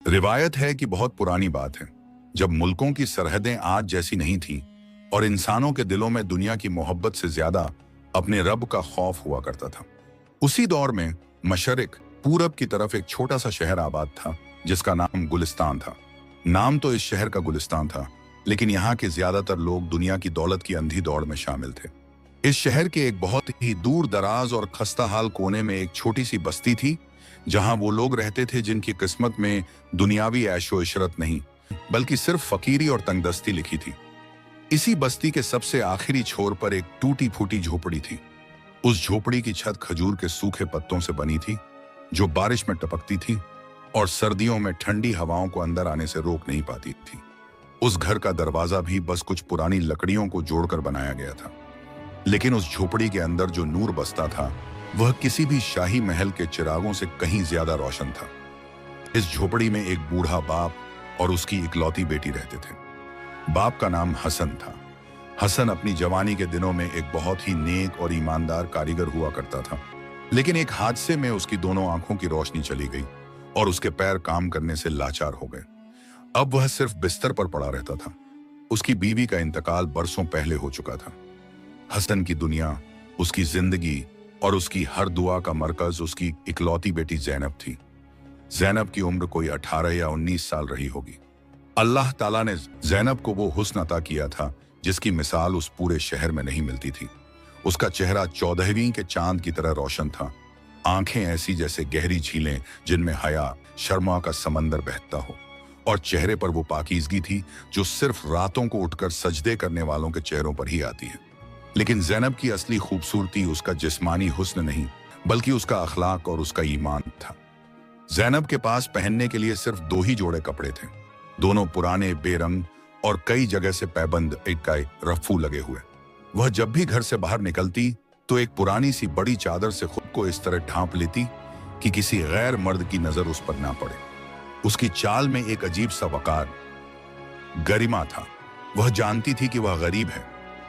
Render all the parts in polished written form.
रिवायत है कि बहुत पुरानी बात है, जब मुल्कों की सरहदें आज जैसी नहीं थी और इंसानों के दिलों में दुनिया की मोहब्बत से ज्यादा अपने रब का खौफ हुआ करता था। उसी दौर में मशरिक पूरब की तरफ एक छोटा सा शहर आबाद था जिसका नाम गुलिस्तान था। नाम तो इस शहर का गुलिस्तान था, लेकिन यहाँ के ज्यादातर लोग दुनिया की दौलत की अंधी दौड़ में शामिल थे। इस शहर के एक बहुत ही दूर दराज और खस्ता हाल कोने में एक छोटी सी बस्ती थी, जहां वो लोग रहते थे जिनकी किस्मत में दुनियावी ऐशो इशरत नहीं बल्कि सिर्फ फकीरी और तंगदस्ती लिखी थी। इसी बस्ती के सबसे आखिरी छोर पर एक टूटी फूटी झोपड़ी थी। उस झोपड़ी की छत खजूर के सूखे पत्तों से बनी थी, जो बारिश में टपकती थी और सर्दियों में ठंडी हवाओं को अंदर आने से रोक नहीं पाती थी। उस घर का दरवाजा भी बस कुछ पुरानी लकड़ियों को जोड़कर बनाया गया था, लेकिन उस झोपड़ी के अंदर जो नूर बसता था वह किसी भी शाही महल के चिरागों से कहीं ज्यादा रोशन था। इस झोपड़ी में एक बूढ़ा बाप और उसकी इकलौती बेटी रहते थे। बाप का नाम हसन था। हसन अपनी जवानी के दिनों में एक बहुत ही नेक और ईमानदार कारीगर हुआ करता था, लेकिन एक हादसे में उसकी दोनों आंखों की रोशनी चली गई और उसके पैर काम करने से लाचार हो गए। अब वह सिर्फ बिस्तर पर पड़ा रहता था। उसकी बीवी का इंतकाल बरसों पहले हो चुका था। हसन की दुनिया, उसकी जिंदगी और उसकी हर दुआ का मरकज उसकी इकलौती बेटी ज़ैनब थी। ज़ैनब की उम्र कोई 18 या 19 साल रही होगी। अल्लाह ताला ने ज़ैनब को वो हुस्न अता किया था जिसकी मिसाल उस पूरे शहर में नहीं मिलती थी। उसका चेहरा 14वीं के चांद की तरह रोशन था। आंखें ऐसी जैसे गहरी झीलें जिनमें हया, शर्मा का समंदर बहता हो, और चेहरे पर वो पाकीज़गी थी जो सिर्फ रातों को उठकर सजदे करने वालों के चेहरों पर ही आती है। लेकिन ज़ैनब की असली खूबसूरती उसका जिस्मानी हुस्न नहीं बल्कि उसका अखलाक और उसका ईमान था। ज़ैनब के पास पहनने के लिए सिर्फ 2 ही जोड़े कपड़े थे, दोनों पुराने, बेरंग और कई जगह से पैबंद, एक का रफ्फू लगे हुए। वह जब भी घर से बाहर निकलती तो एक पुरानी सी बड़ी चादर से खुद को इस तरह ढांप लेती कि किसी गैर मर्द की नजर उस पर ना पड़े। उसकी चाल में एक अजीब सा वकार, गरिमा था। वह जानती थी कि वह गरीब है,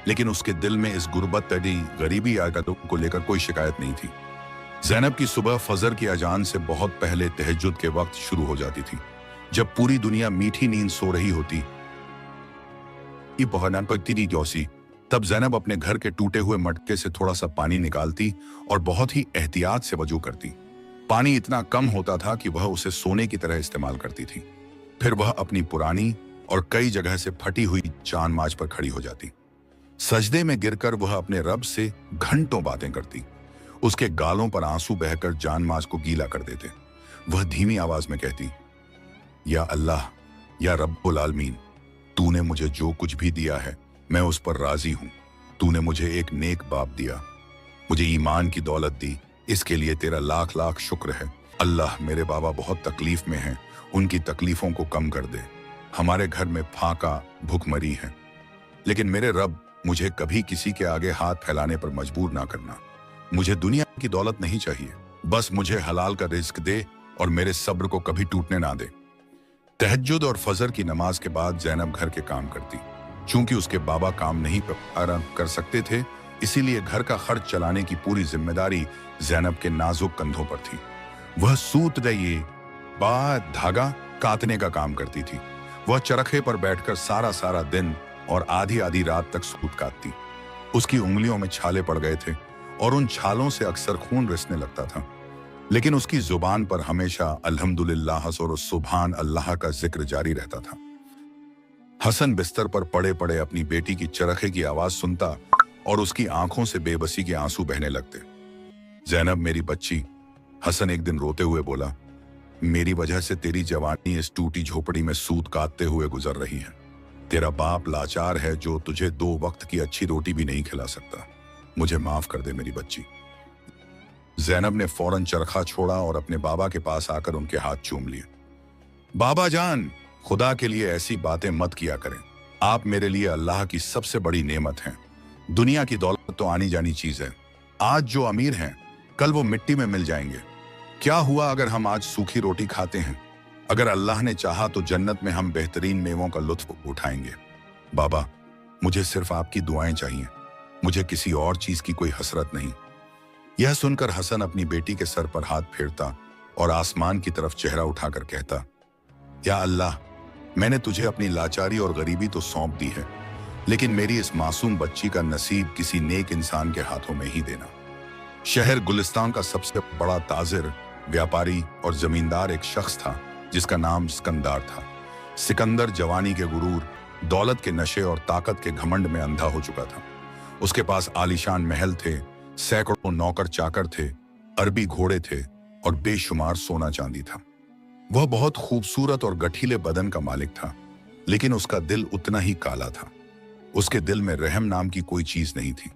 लेकिन उसके दिल में इस गुर्बत तड़ी गरीबी आदतों को लेकर कोई शिकायत नहीं थी। ज़ैनब की सुबह फजर की अजान से बहुत पहले तहज्जुद के वक्त शुरू हो जाती थी, जब पूरी दुनिया मीठी नींद सो रही होती। तब ज़ैनब अपने घर के टूटे हुए मटके से थोड़ा सा पानी निकालती और बहुत ही एहतियात से वजू करती। पानी इतना कम होता था कि वह उसे सोने की तरह इस्तेमाल करती थी। फिर वह अपनी पुरानी और कई जगह से फटी हुई जानमाज पर खड़ी हो जाती। सजदे में गिरकर वह अपने रब से घंटों बातें करती। उसके गालों पर आंसू बहकर जानमाज को गीला कर देते। वह धीमी आवाज में कहती, या अल्लाह, या रब्बुल आलमीन, तूने मुझे जो कुछ भी दिया है मैं उस पर राजी हूं। तूने मुझे एक नेक बाप दिया, मुझे ईमान की दौलत दी, इसके लिए तेरा लाख लाख शुक्र है। अल्लाह, मेरे बाबा बहुत तकलीफ में हैं, उनकी तकलीफों को कम कर दे। हमारे घर में फाका भूखमरी है, लेकिन मेरे रब, मुझे कभी किसी के आगे हाथ फैलाने पर मजबूर ना करना। मुझे दुनिया की दौलत नहीं चाहिए, बस मुझे हलाल का रिज्क दे और मेरे सब्र को कभी टूटने ना दे। तहज्जुद और फजर की नमाज के बाद ज़ैनब घर के काम करती। चूंकि उसके बाबा काम नहीं कर सकते थे, इसीलिए घर का खर्च चलाने की पूरी जिम्मेदारी ज़ैनब के नाजुक कंधों पर थी। वह सूत दये बाद धागा काटने का काम करती थी। वह चरखे पर बैठकर सारा दिन और आधी आधी रात तक सूत काटती। उसकी उंगलियों में छाले पड़ गए थे और उन छालों से अक्सर खून रिसने लगता था, लेकिन उसकी जुबान पर हमेशा अल्हम्दुलिल्लाह और सुभान अल्लाह का जिक्र जारी रहता था। हसन बिस्तर पर पड़े पड़े अपनी बेटी की चरखे की आवाज सुनता और उसकी आंखों से बेबसी के आंसू बहने लगते। ज़ैनब, मेरी बच्ची, हसन एक दिन रोते हुए बोला, मेरी वजह से तेरी जवानी इस टूटी झोपड़ी में सूत काटते हुए गुजर रही है। तेरा बाप लाचार है जो तुझे 2 वक्त की अच्छी रोटी भी नहीं खिला सकता। मुझे माफ कर दे मेरी बच्ची। ज़ैनब ने फौरन चरखा छोड़ा और अपने बाबा के पास आकर उनके हाथ चूम लिए। बाबा जान, खुदा के लिए ऐसी बातें मत किया करें। आप मेरे लिए अल्लाह की सबसे बड़ी नेमत हैं। दुनिया की दौलत तो आनी जानी चीज है। आज जो अमीर हैं, कल वो मिट्टी में मिल जाएंगे। क्या हुआ अगर हम आज सूखी रोटी खाते हैं? अगर अल्लाह ने चाहा तो जन्नत में हम बेहतरीन मेवों का लुत्फ उठाएंगे। बाबा, मुझे सिर्फ आपकी दुआएं चाहिए, मुझे किसी और चीज की कोई हसरत नहीं। यह सुनकर हसन अपनी बेटी के सर पर हाथ फेरता और आसमान की तरफ चेहरा उठाकर कहता, या अल्लाह, मैंने तुझे अपनी लाचारी और गरीबी तो सौंप दी है, लेकिन मेरी इस मासूम बच्ची का नसीब किसी नेक इंसान के हाथों में ही देना। शहर गुलिस्तान का सबसे बड़ा ताजिर, व्यापारी और जमींदार एक शख्स था जिसका नाम सिकंदर था। सिकंदर जवानी के गुरूर, दौलत के नशे और ताकत के घमंड में अंधा हो चुका था। उसके पास आलीशान महल थे, सैकड़ों नौकर चाकर थे, अरबी घोड़े थे और बेशुमार सोना चांदी था। वह बहुत खूबसूरत और गठीले बदन का मालिक था, लेकिन उसका दिल उतना ही काला था। उसके दिल में रहम नाम की कोई चीज नहीं थी।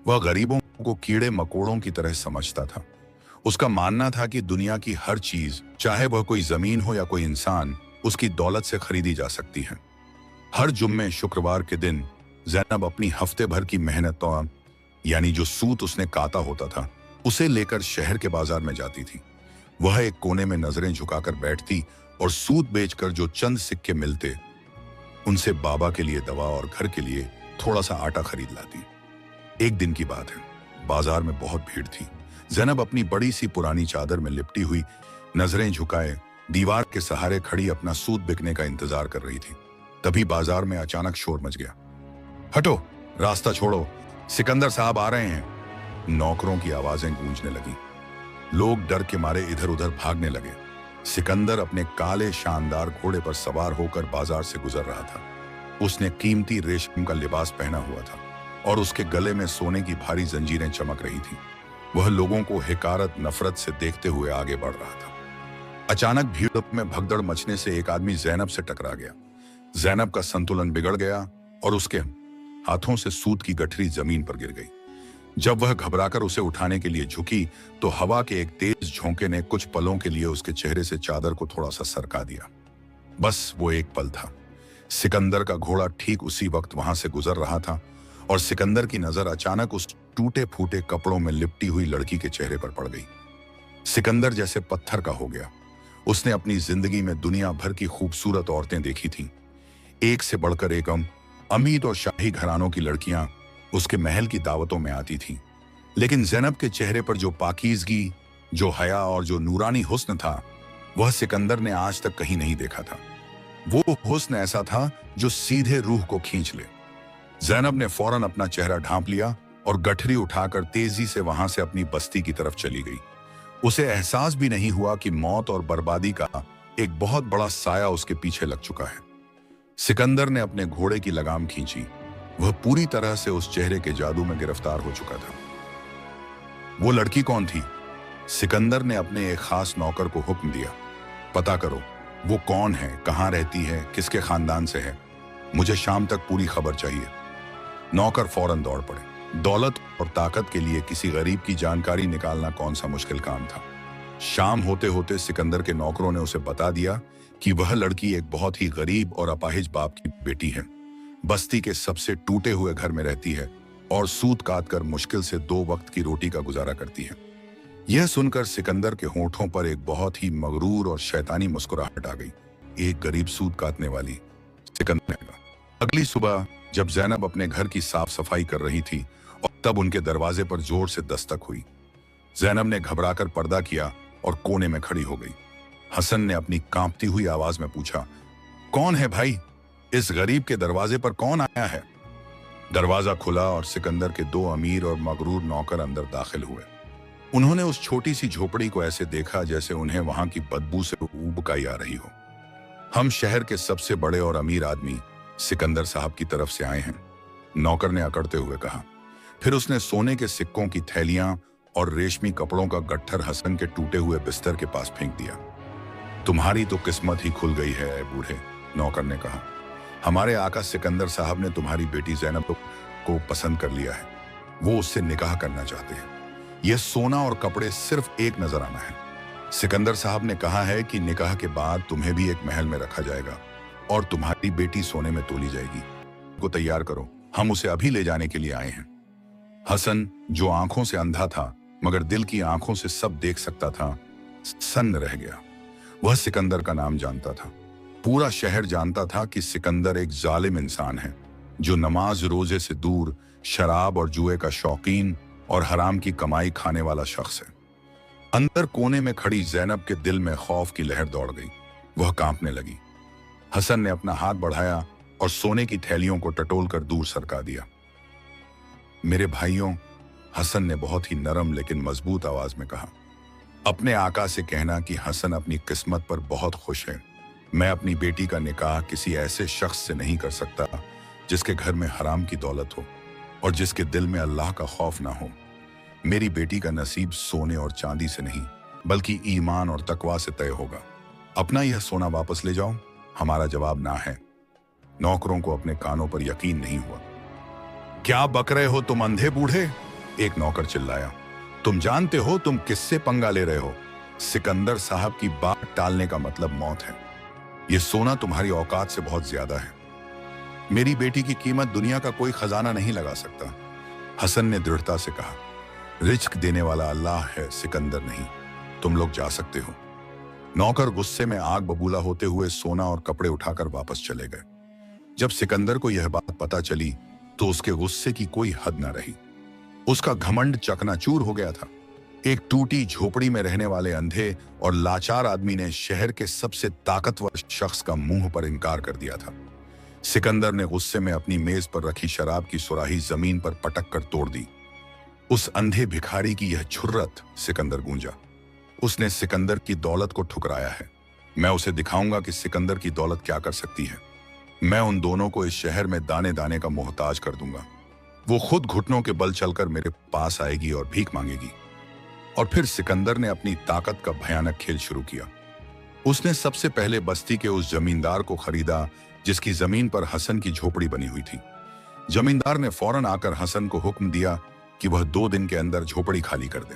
वह गरीबों को कीड़े मकोड़ों की तरह समझता था। उसका मानना था कि दुनिया की हर चीज, चाहे वह कोई जमीन हो या कोई इंसान, उसकी दौलत से खरीदी जा सकती है। हर जुम्मे शुक्रवार के दिन ज़ैनब अपनी हफ्ते भर की मेहनत यानी जो सूत उसने काता होता था, उसे लेकर शहर के बाजार में जाती थी। वह एक कोने में नजरें झुकाकर बैठती और सूत बेचकर जो चंद सिक्के मिलते, उनसे बाबा के लिए दवा और घर के लिए थोड़ा सा आटा खरीद लाती। एक दिन की बात है, बाजार में बहुत भीड़ थी। ज़ैनब अपनी बड़ी सी पुरानी चादर में लिपटी हुई, नजरें झुकाए दीवार के सहारे खड़ी अपना सूत बिकने का इंतजार कर रही थी। तभी बाजार में अचानक शोर मच गया। हटो, रास्ता छोड़ो, सिकंदर साहब आ रहे हैं। नौकरों की आवाजें गूंजने लगी। लोग डर के मारे इधर उधर भागने लगे। सिकंदर अपने काले शानदार घोड़े पर सवार होकर बाजार से गुजर रहा था। उसने कीमती रेशम का लिबास पहना हुआ था और उसके गले में सोने की भारी जंजीरें चमक रही थी। वह लोगों को हिकारत नफरत से देखते हुए आगे बढ़ रहा था। अचानक भीड़ में भगदड़ मचने से एक आदमी ज़ैनब से टकरा गया। ज़ैनब का संतुलन बिगड़ गया और उसके हाथों से सूत की गठरी जमीन पर गिर गई। जब वह घबराकर उसे उठाने के लिए झुकी तो हवा के एक तेज झोंके ने कुछ पलों के लिए उसके चेहरे से चादर को थोड़ा सा सरका दिया। बस वो एक पल था। सिकंदर का घोड़ा ठीक उसी वक्त वहां से गुजर रहा था और सिकंदर की नजर अचानक उस टूटे फूटे कपड़ों में लिपटी हुई लड़की के चेहरे पर पड़ गई। सिकंदर जैसे पत्थर का हो गया। उसने अपनी जिंदगी में दुनिया भर की खूबसूरत औरतें देखी थीं। एक से बढ़कर एक अमीर और शाही घरानों की लड़कियां उसके महल की दावतों में आती थीं। लेकिन ज़ैनब के चेहरे पर जो पाकीज़गी, जो हया और जो नूरानी हुस्न था, वह सिकंदर ने आज तक कहीं नहीं देखा था। वो हुस्न ऐसा था जो सीधे रूह को खींच ले। ज़ैनब ने फौरन अपना चेहरा ढांप लिया और गठरी उठाकर तेजी से वहां से अपनी बस्ती की तरफ चली गई। उसे एहसास भी नहीं हुआ कि मौत और बर्बादी का एक बहुत बड़ा साया उसके पीछे लग चुका है। सिकंदर ने अपने घोड़े की लगाम खींची। वह पूरी तरह से उस चेहरे के जादू में गिरफ्तार हो चुका था। वो लड़की कौन थी? सिकंदर ने अपने एक खास नौकर को हुक्म दिया, पता करो वो कौन है, कहाँ रहती है, किसके खानदान से है। मुझे शाम तक पूरी खबर चाहिए। नौकर फौरन दौड़ पड़े। दौलत और ताकत के लिए किसी गरीब की जानकारी निकालना कौन सा मुश्किल काम था। शाम होते होते सिकंदर के नौकरों ने उसे बता दिया कि वह लड़की एक बहुत ही गरीब और अपाहिज बाप की बेटी है। बस्ती के सबसे टूटे हुए घर में रहती है और सूत काट कर मुश्किल से 2 वक्त की रोटी का गुजारा करती है। यह सुनकर सिकंदर के होठों पर एक बहुत ही मगरूर और शैतानी मुस्कुराहट आ गई। एक गरीब सूत काटने वाली, सिकंदर ने कहा। अगली सुबह जब ज़ैनब अपने घर की साफ सफाई कर रही थी और तब उनके दरवाजे पर जोर से दस्तक हुई। ज़ैनब ने घबराकर पर्दा किया और कोने में खड़ी हो गई। हसन ने अपनी कांपती हुई आवाज में पूछा, कौन है भाई? इस गरीब के दरवाजे पर कौन आया है? दरवाजा खुला और सिकंदर के 2 अमीर और मगरूर नौकर अंदर दाखिल हुए। उन्होंने उस छोटी सी झोपड़ी को ऐसे देखा जैसे उन्हें वहां की बदबू से उबकाई आ रही हो। हम शहर के सबसे बड़े और अमीर आदमी सिकंदर साहब की तरफ से आए हैं, नौकर ने अकड़ते हुए कहा। फिर उसने सोने के सिक्कों की थैलियां और रेशमी कपड़ों का गट्ठर हसन के टूटे हुए बिस्तर के पास फेंक दिया। तुम्हारी तो किस्मत ही खुल गई है बूढ़े, नौकर ने कहा। हमारे आका सिकंदर साहब ने तुम्हारी बेटी ज़ैनब को पसंद कर लिया है। वो उससे निकाह करना चाहते हैं। यह सोना और कपड़े सिर्फ एक नजराना है। सिकंदर साहब ने कहा है कि निकाह के बाद तुम्हें भी एक महल में रखा जाएगा और तुम्हारी बेटी सोने में तोली जाएगी। को तैयार करो, हम उसे अभी ले जाने के लिए आए हैं। हसन, जो आंखों से अंधा था मगर दिल की आंखों से सब देख सकता था, सन्न रह गया। वह सिकंदर का नाम जानता था। पूरा शहर जानता था कि सिकंदर एक जालिम इंसान है जो नमाज रोजे से दूर, शराब और जुए का शौकीन और हराम की कमाई खाने वाला शख्स है। अंदर कोने में खड़ी ज़ैनब के दिल में खौफ की लहर दौड़ गई। वह कांपने लगी। हसन ने अपना हाथ बढ़ाया और सोने की थैलियों को टटोलकर दूर सरका दिया। मेरे भाइयों, हसन ने बहुत ही नरम लेकिन मजबूत आवाज में कहा, अपने आका से कहना कि हसन अपनी किस्मत पर बहुत खुश है। मैं अपनी बेटी का निकाह किसी ऐसे शख्स से नहीं कर सकता जिसके घर में हराम की दौलत हो और जिसके दिल में अल्लाह का खौफ ना हो। मेरी बेटी का नसीब सोने और चांदी से नहीं बल्कि ईमान और तकवा से तय होगा। अपना यह सोना वापस ले जाओ। हमारा जवाब ना है। नौकरों को अपने कानों पर यकीन नहीं हुआ। क्या बक रहे हो तुम अंधे बूढ़े? एक नौकर चिल्लाया। तुम जानते हो तुम किससे पंगा ले रहे हो? सिकंदर साहब की बात टालने का मतलब मौत है। यह सोना तुम्हारी औकात से बहुत ज्यादा है। मेरी बेटी की कीमत दुनिया का कोई खजाना नहीं लगा सकता। हसन ने दृढ़ता से कहा, रिज्क देने वाला अल्लाह है, सिकंदर नहीं। तुम लोग जा सकते हो। नौकर गुस्से में आग बबूला होते हुए सोना और कपड़े उठाकर वापस चले गए। जब सिकंदर को यह बात पता चली तो उसके गुस्से की कोई हद न रही। उसका घमंड चकनाचूर हो गया था। एक टूटी झोपड़ी में रहने वाले अंधे और लाचार आदमी ने शहर के सबसे ताकतवर शख्स का मुंह पर इनकार कर दिया था। सिकंदर ने गुस्से में अपनी मेज पर रखी शराब की सुराही जमीन पर पटक कर तोड़ दी। उस अंधे भिखारी की यह जुर्रत, सिकंदर गूंजा। उसने सिकंदर की दौलत को ठुकराया है। मैं उसे दिखाऊंगा कि सिकंदर की दौलत क्या कर सकती है। मैं उन दोनों को इस शहर में दाने दाने का मोहताज कर दूंगा। वो खुद घुटनों के बल चलकर मेरे पास आएगी और भीख मांगेगी। और फिर सिकंदर ने अपनी ताकत का भयानक खेल शुरू किया। उसने सबसे पहले बस्ती के उस जमींदार को खरीदा जिसकी जमीन पर हसन की झोपड़ी बनी हुई थी। जमींदार ने फौरन आकर हसन को हुक्म दिया कि वह 2 दिन के अंदर झोपड़ी खाली कर दे।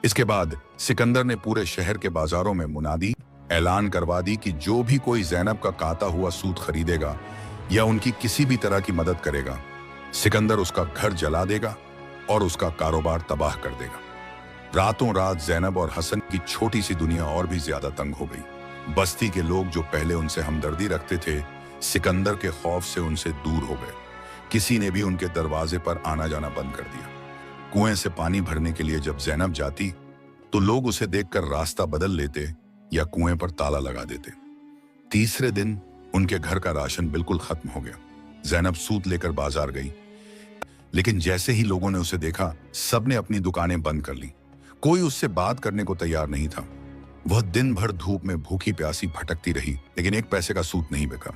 इसके बाद सिकंदर ने पूरे शहर के बाजारों में मुनादी ऐलान करवा दी कि जो भी कोई ज़ैनब का काता हुआ सूत खरीदेगा या उनकी किसी भी तरह की मदद करेगा, सिकंदर उसका घर जला देगा और उसका कारोबार तबाह कर देगा। रातों रात ज़ैनब और हसन की छोटी सी दुनिया और भी ज्यादा तंग हो गई। बस्ती के लोग जो पहले उनसे हमदर्दी रखते थे, सिकंदर के खौफ से उनसे दूर हो गए। किसी ने भी उनके दरवाजे पर आना जाना बंद कर दिया। कुएं से पानी भरने के लिए जब ज़ैनब जाती तो लोग उसे देखकर रास्ता बदल लेते या कुएं पर ताला लगा देते। तीसरे दिन उनके घर का राशन बिल्कुल खत्म हो गया। ज़ैनब सूत लेकर बाजार गई, लेकिन जैसे ही लोगों ने उसे देखा, सबने अपनी दुकानें बंद कर ली। कोई उससे बात करने को तैयार नहीं था। वह दिन भर धूप में भूखी प्यासी भटकती रही, लेकिन 1 पैसे का सूत नहीं बिका।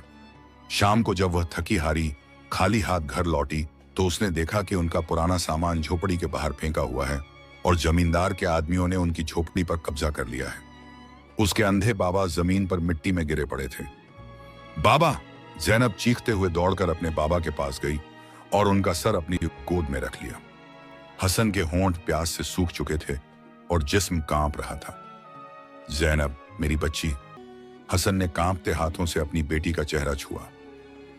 शाम को जब वह थकी हारी खाली हाथ घर लौटी तो उसने देखा कि उनका पुराना सामान झोपड़ी के बाहर फेंका हुआ है और जमींदार के आदमियों ने उनकी झोपड़ी पर कब्जा कर लिया है। उसके अंधे बाबा जमीन पर मिट्टी में गिरे पड़े थे। बाबा! ज़ैनब चीखते हुए दौड़कर अपने बाबा के पास गई और उनका सर अपनी गोद में रख लिया। हसन के होंठ प्यास से सूख चुके थे और जिस्म कांप रहा था। ज़ैनब, मेरी बच्ची। हसन ने कांपते हाथों से अपनी बेटी का चेहरा छुआ।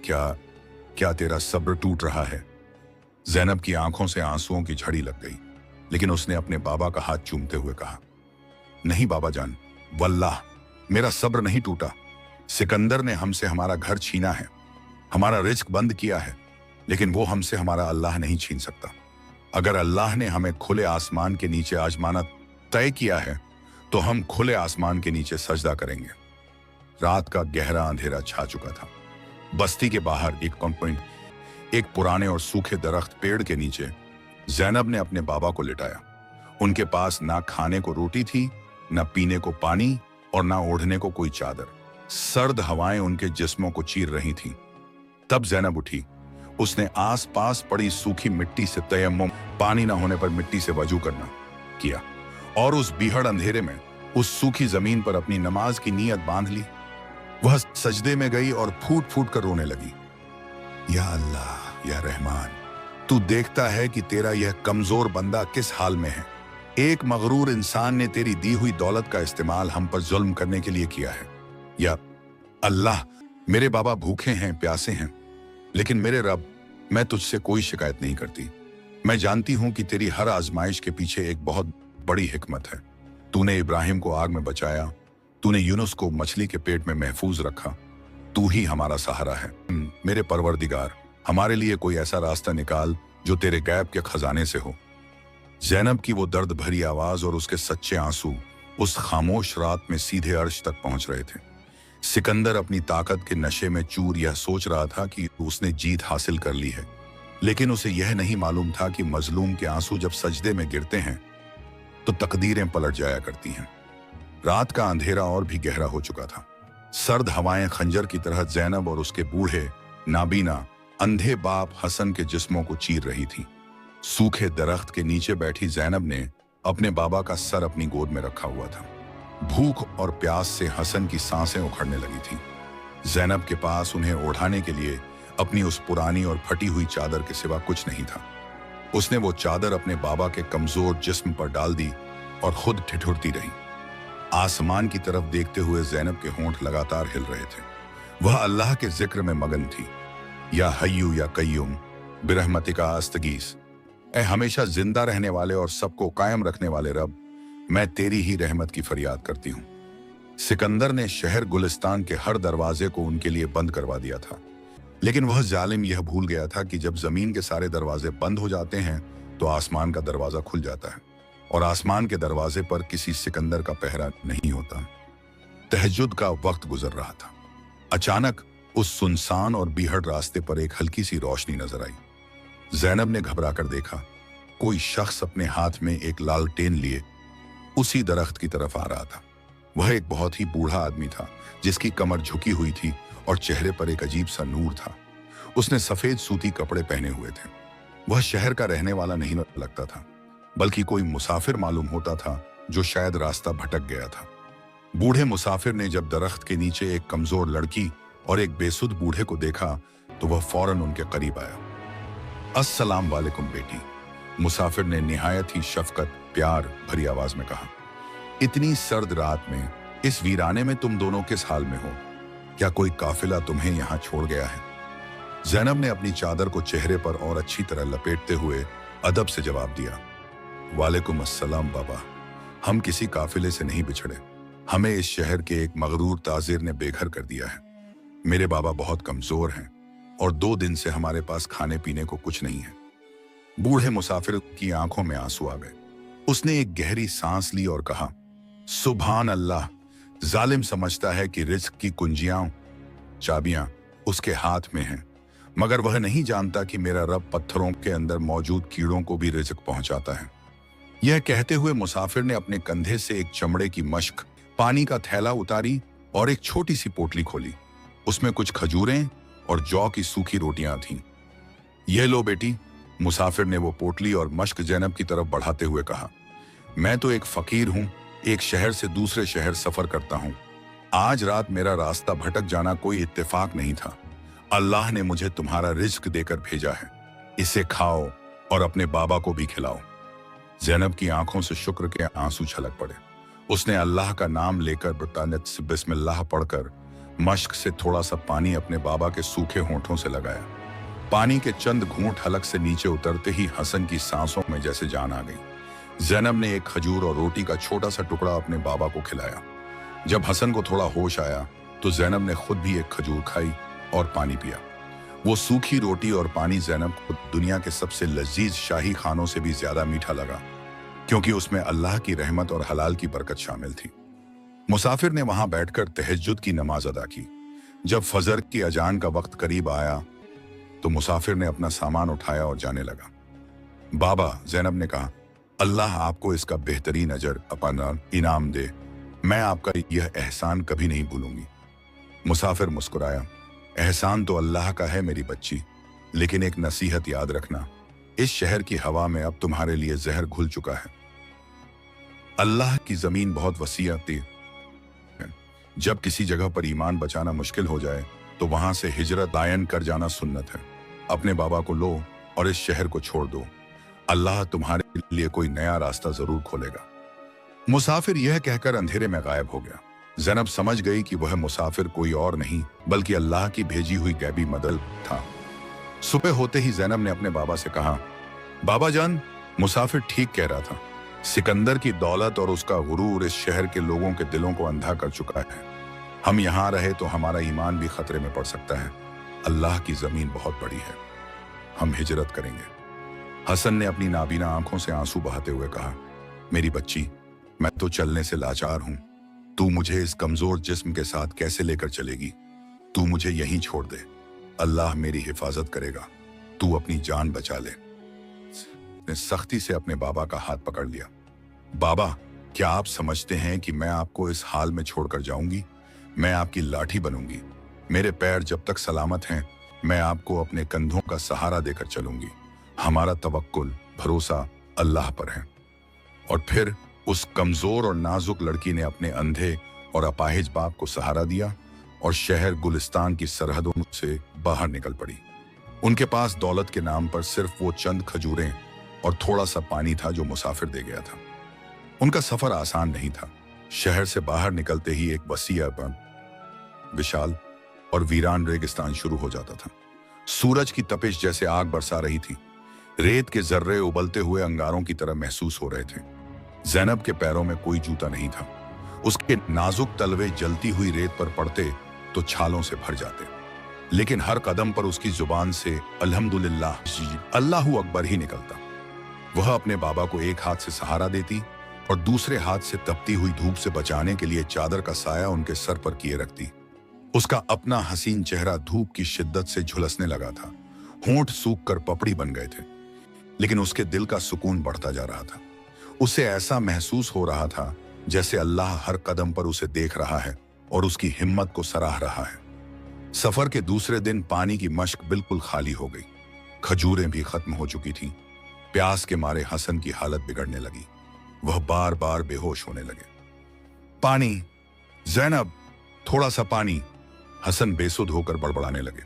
क्या तेरा सब्र टूट रहा है? ज़ैनब की आंखों से आंसुओं की झड़ी लग गई, लेकिन उसने अपने बाबा का हाथ चूमते हुए कहा, नहीं बाबा जान, वल्लाह मेरा सब्र नहीं टूटा। सिकंदर ने हमसे हमारा घर छीना है, हमारा रिज्क बंद किया है, लेकिन वो हमसे हमारा अल्लाह नहीं छीन सकता। अगर अल्लाह ने हमें खुले आसमान के नीचे आजमाना तय किया है तो हम खुले आसमान के नीचे सजदा करेंगे। रात का गहरा अंधेरा छा चुका था। बस्ती के बाहर एक पुराने और सूखे दरख्त पेड़ के नीचे ज़ैनब ने अपने बाबा को लिटाया। उनके पास ना खाने को रोटी थी, ना पीने को पानी और ना ओढ़ने को कोई चादर। सर्द हवाएं उनके जिस्मों को चीर रही थीं। तब ज़ैनब उठी। उसने आस-पास पड़ी सूखी मिट्टी से तयम्मुम, पानी ना होने पर मिट्टी से वजू करना, किया और उस बीहड़ अंधेरे में उस सूखी जमीन पर अपनी नमाज की नीयत बांध ली। वह सजदे में गई और फूट फूट कर रोने लगी। या अल्लाह, या रहमान, तू देखता है कि तेरा यह कमजोर बंदा किस हाल में है। एक मगरूर इंसान ने तेरी दी हुई दौलत का इस्तेमाल हम पर जुल्म करने के लिए किया है। या अल्लाह, मेरे बाबा भूखे हैं, प्यासे हैं, लेकिन मेरे रब, मैं तुझसे कोई शिकायत नहीं करती। मैं जानती हूं कि तेरी हर आजमाइश के पीछे एक बहुत बड़ी हिकमत है। तूने इब्राहिम को आग में बचाया, तूने यूनुस को मछली के पेट में महफूज रखा। तू ही हमारा सहारा है। मेरे परवरदिगार, हमारे लिए कोई ऐसा रास्ता निकाल जो तेरे गैब के खजाने से हो। ज़ैनब की वो दर्द भरी आवाज और उसके सच्चे आंसू उस खामोश रात में सीधे अर्श तक पहुंच रहे थे। सिकंदर अपनी ताकत के नशे में चूर यह सोच रहा था कि उसने जीत हासिल कर ली है, लेकिन उसे यह नहीं मालूम था कि मजलूम के आंसू जब सजदे में गिरते हैं तो तकदीरें पलट जाया करती हैं। रात का अंधेरा और भी गहरा हो चुका था। सर्द हवाएं खंजर की तरह जैनब और उसके बूढ़े नाबीना अंधे बाप हसन के जिस्मों को चीर रही थी। सूखे दरख्त के नीचे बैठी जैनब ने अपने बाबा का सर अपनी गोद में रखा हुआ था। भूख और प्यास से हसन की सांसें उखड़ने लगी थी। जैनब के पास उन्हें ओढ़ाने के लिए अपनी उस पुरानी और फटी हुई चादर के सिवा कुछ नहीं था। उसने वो चादर अपने बाबा के कमजोर जिस्म पर डाल दी और खुद ठिठुरती रही। आसमान की तरफ देखते हुए जैनब के होंठ लगातार हिल रहे थे। वह अल्लाह के जिक्र में मगन थी। या हय्यू या कय्यूम बिरहमतिका अस्तगीस, ए हमेशा जिंदा रहने वाले और सबको कायम रखने वाले रब, मैं तेरी ही रहमत की फरियाद करती हूँ। सिकंदर ने शहर गुलिस्तान के हर दरवाजे को उनके लिए बंद करवा दिया था, लेकिन वह जालिम यह भूल गया था कि जब जमीन के सारे दरवाजे बंद हो जाते हैं तो आसमान का दरवाजा खुल जाता है, और आसमान के दरवाजे पर किसी सिकंदर का पहरा नहीं होता। तहज्जुद का वक्त गुजर रहा था। अचानक उस सुनसान और बीहड़ रास्ते पर एक हल्की सी रोशनी नजर आई। जैनब ने घबराकर देखा। कोई शख्स अपने हाथ में एक लालटेन लिए उसी दरख्त की तरफ आ रहा था। वह एक बहुत ही बूढ़ा आदमी था, जिसकी कमर झुकी हुई थी और चेहरे पर एक अजीब सा नूर था। उसने सफेद सूती कपड़े पहने हुए थे। वह शहर का रहने वाला नहीं लगता था, बल्कि कोई मुसाफिर मालूम होता था जो शायद रास्ता भटक गया था। बूढ़े मुसाफिर ने जब दरख्त के नीचे एक कमजोर लड़की और एक बेसुध बूढ़े को देखा तो वह फौरन उनके करीब आया। अस्सलाम वालेकुम बेटी, मुसाफिर ने निहायत ही शफकत प्यार भरी आवाज में कहा। इतनी सर्द रात में इस वीराने में तुम दोनों किस हाल में हो? क्या कोई काफिला तुम्हें यहाँ छोड़ गया है? जैनब ने अपनी चादर को चेहरे पर और अच्छी तरह लपेटते हुए अदब से जवाब दिया। वालेकुम अस्सलाम बाबा, हम किसी काफिले से नहीं बिछड़े। हमें इस शहर के एक मगरूर ताजिर ने बेघर कर दिया है। मेरे बाबा बहुत कमजोर हैं और 2 दिन से हमारे पास खाने पीने को कुछ नहीं है। बूढ़े मुसाफिर की आंखों में आंसू आ गए। उसने एक गहरी सांस ली और कहा, सुभान अल्लाह, जालिम समझता है कि रिज्क की कुंजियां चाबियां उसके हाथ में हैं, मगर वह नहीं जानता कि मेरा रब पत्थरों के अंदर मौजूद कीड़ों को भी रिज्क पहुंचाता है। यह कहते हुए मुसाफिर ने अपने कंधे से एक चमड़े की मश्क, पानी का थैला उतारी और एक छोटी सी पोटली खोली। उसमें कुछ खजूरें और जौ की सूखी रोटियां थीं। यह लो बेटी, मुसाफिर ने वो पोटली और मश्क जैनब की तरफ बढ़ाते हुए कहा। मैं तो एक फकीर हूं, एक शहर से दूसरे शहर सफर करता हूं। आज रात मेरा रास्ता भटक जाना कोई इत्तेफाक नहीं था। अल्लाह ने मुझे तुम्हारा रिज्क देकर भेजा है। इसे खाओ और अपने बाबा को भी खिलाओ। जैनब की आंखों से शुक्र के आंसू छलक पड़े। उसने अल्लाह का नाम लेकर बरतानियत से बिस्मिल्लाह पढ़कर मश्क से थोड़ा सा पानी अपने बाबा के सूखे होंठों से लगाया। पानी के चंद घूंट हलक से नीचे उतरते ही हसन की सांसों में जैसे जान आ गई। जैनब ने एक खजूर और रोटी का छोटा सा टुकड़ा अपने बाबा को खिलाया। जब हसन को थोड़ा होश आया तो जैनब ने खुद भी एक खजूर खाई और पानी पिया। वो सूखी रोटी और पानी जैनब को दुनिया के सबसे लजीज शाही खानों से भी ज्यादा मीठा लगा, क्योंकि उसमें अल्लाह की रहमत और हलाल की बरकत शामिल थी। मुसाफिर ने वहां बैठकर तहज्जुद की नमाज अदा की। जब फजर की अजान का वक्त करीब आया तो मुसाफिर ने अपना सामान उठाया और जाने लगा। बाबा, जैनब ने कहा, अल्लाह आपको इसका बेहतरीन अजर अपना इनाम दे। मैं आपका यह एहसान कभी नहीं भूलूंगी। मुसाफिर मुस्कुराया। एहसान तो अल्लाह का है मेरी बच्ची, लेकिन एक नसीहत याद रखना, इस शहर की हवा में अब तुम्हारे लिए जहर घुल चुका है। अल्लाह की जमीन बहुत वसी आती है। जब किसी जगह पर ईमान बचाना मुश्किल हो जाए तो वहां से हिजरत आयन कर जाना सुन्नत है। अपने बाबा को लो और इस शहर को छोड़ दो। अल्लाह तुम्हारे लिए कोई नया रास्ता जरूर खोलेगा। मुसाफिर यह कहकर अंधेरे में गायब हो गया। जैनब समझ गई कि वह मुसाफिर कोई और नहीं बल्कि अल्लाह की भेजी हुई गैबी मदद था। सुबह होते ही जैनब ने अपने बाबा से कहा, बाबा जान, मुसाफिर ठीक कह रहा था। सिकंदर की दौलत और उसका गुरूर इस शहर के लोगों के दिलों को अंधा कर चुका है। हम यहाँ रहे तो हमारा ईमान भी खतरे में पड़ सकता है। अल्लाह की जमीन बहुत बड़ी है, हम हिजरत करेंगे। हसन ने अपनी नाबीना आंखों से आंसू बहाते हुए कहा, मेरी बच्ची, मैं तो चलने से लाचार हूं। तू मुझे इस कमजोर जिस्म के साथ कैसे लेकर चलेगी? तू मुझे यहीं छोड़ दे, अल्लाह मेरी हिफाजत करेगा, तू अपनी जान बचा ले। ने सख्ती से अपने बाबा का हाथ पकड़ लिया। बाबा, क्या आप समझते हैं कि मैं आपको इस हाल में छोड़कर जाऊंगी? मैं आपकी लाठी बनूंगी। मेरे पैर जब तक सलामत हैं, मैं आपको अपने कंधों का सहारा देकर चलूंगी। हमारा तवक्कुल, भरोसा अल्लाह पर है। और फिर उस कमजोर और नाजुक लड़की ने अपने अंधे और अपाहिज बाप को सहारा दिया और शहर गुलिस्तान की सरहदों से बाहर निकल पड़ी। उनके पास दौलत के नाम पर सिर्फ वो चंद खजूरें और थोड़ा सा पानी था जो मुसाफिर दे गया था। उनका सफर आसान नहीं था। शहर से बाहर निकलते ही एक वसीआ विशाल और वीरान रेगिस्तान शुरू हो जाता था। सूरज की तपिश जैसे आग बरसा रही थी। रेत के जर्रे उबलते हुए अंगारों की तरह महसूस हो रहे थे। ज़ैनब के पैरों में कोई जूता नहीं था। उसके नाजुक तलवे जलती हुई रेत पर पड़ते तो छालों से भर जाते, लेकिन हर कदम पर उसकी जुबान से अल्हम्दुलिल्लाह, अल्लाहू अकबर ही निकलता। वह अपने बाबा को एक हाथ से सहारा देती और दूसरे हाथ से तपती हुई धूप से बचाने के लिए चादर का साया उनके सर पर किए रखती। उसका अपना हसीन चेहरा धूप की शिद्दत से झुलसने लगा था। होंठ सूख कर पपड़ी बन गए थे, लेकिन उसके दिल का सुकून बढ़ता जा रहा था। उसे ऐसा महसूस हो रहा था जैसे अल्लाह हर कदम पर उसे देख रहा है और उसकी हिम्मत को सराह रहा है। सफर के दूसरे दिन पानी की मश्क बिल्कुल खाली हो गई। खजूरें भी खत्म हो चुकी थीं। प्यास के मारे हसन की हालत बिगड़ने लगी। वह बार बार बेहोश होने लगे। पानी, ज़ैनब, थोड़ा सा पानी। हसन बेसुध होकर बड़बड़ाने लगे।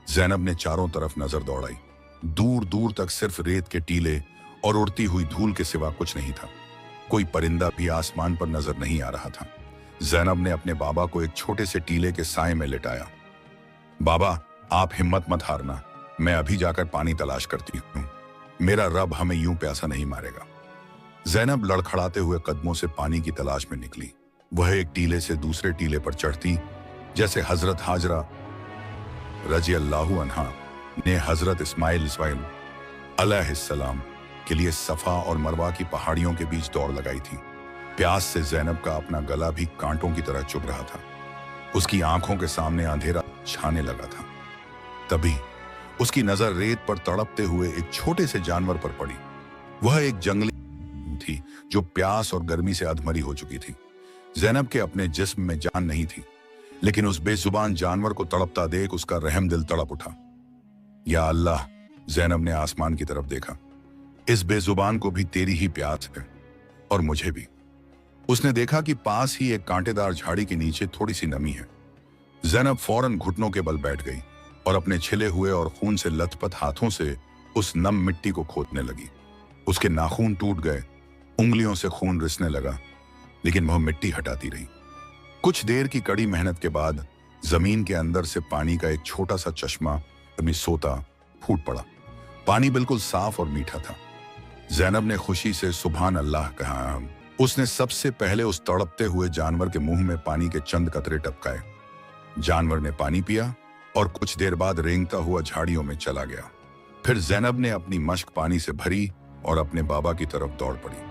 ज़ैनब ने चारों तरफ नजर दौड़ाई। दूर दूर तक सिर्फ रेत के टीले और उड़ती हुई धूल के सिवा कुछ नहीं था। कोई परिंदा भी आसमान पर नजर नहीं आ रहा था। ज़ैनब ने अपने बाबा को एक छोटे से टीले के साए में लिटाया। बाबा, आप हिम्मत मत हारना, मैं अभी जाकर पानी तलाश करती हूँ। मेरा रब हमें यूं प्यासा नहीं मारेगा। ज़ैनब लड़खड़ाते हुए कदमों से पानी की तलाश में निकली। वह एक टीले से दूसरे टीले पर चढ़ती जैसे हजरत हाजरा रजी अल्लाहु अन्हा ने हजरत इस्माइल अलैहिस्सलाम के लिए सफा और मरवा की पहाड़ियों के बीच दौड़ लगाई थी। प्यास से ज़ैनब का अपना गला भी कांटों की तरह चुभ रहा था। उसकी आंखों के सामने अंधेरा छाने लगा था। तभी उसकी नजर रेत पर तड़पते हुए एक छोटे से जानवर पर पड़ी। वह एक जंगली थी जो प्यास और गर्मी से अधमरी हो चुकी थी। ज़ैनब के अपने जिस्म में जान नहीं थी, लेकिन उस बेजुबान जानवर को तड़पता देख उसका रहम दिल तड़प उठा। या अल्लाह, ज़ैनब ने आसमान की तरफ देखा। इस बेजुबान को भी तेरी ही प्यास है और मुझे भी। उसने देखा कि पास ही एक कांटेदार झाड़ी के नीचे थोड़ी सी नमी है। ज़ैनब फौरन घुटनों के बल बैठ गई और अपने छिले हुए और खून से लथपथ हाथों से उस नम मिट्टी को खोदने लगी। उसके नाखून टूट गए, उंगलियों से खून रिसने लगा, लेकिन वह मिट्टी हटाती रही। कुछ देर की कड़ी मेहनत के बाद जमीन के अंदर से पानी का एक छोटा सा चश्मा सोता फूट पड़ा। पानी बिल्कुल साफ और मीठा था। ज़ैनब ने खुशी से सुभान अल्लाह कहा। उसने सबसे पहले उस तड़पते हुए जानवर के मुंह में पानी के चंद कतरे टपकाए। जानवर ने पानी पिया और कुछ देर बाद रेंगता हुआ झाड़ियों में चला गया। फिर ज़ैनब ने अपनी मश्क पानी से भरी और अपने बाबा की तरफ दौड़ पड़ी।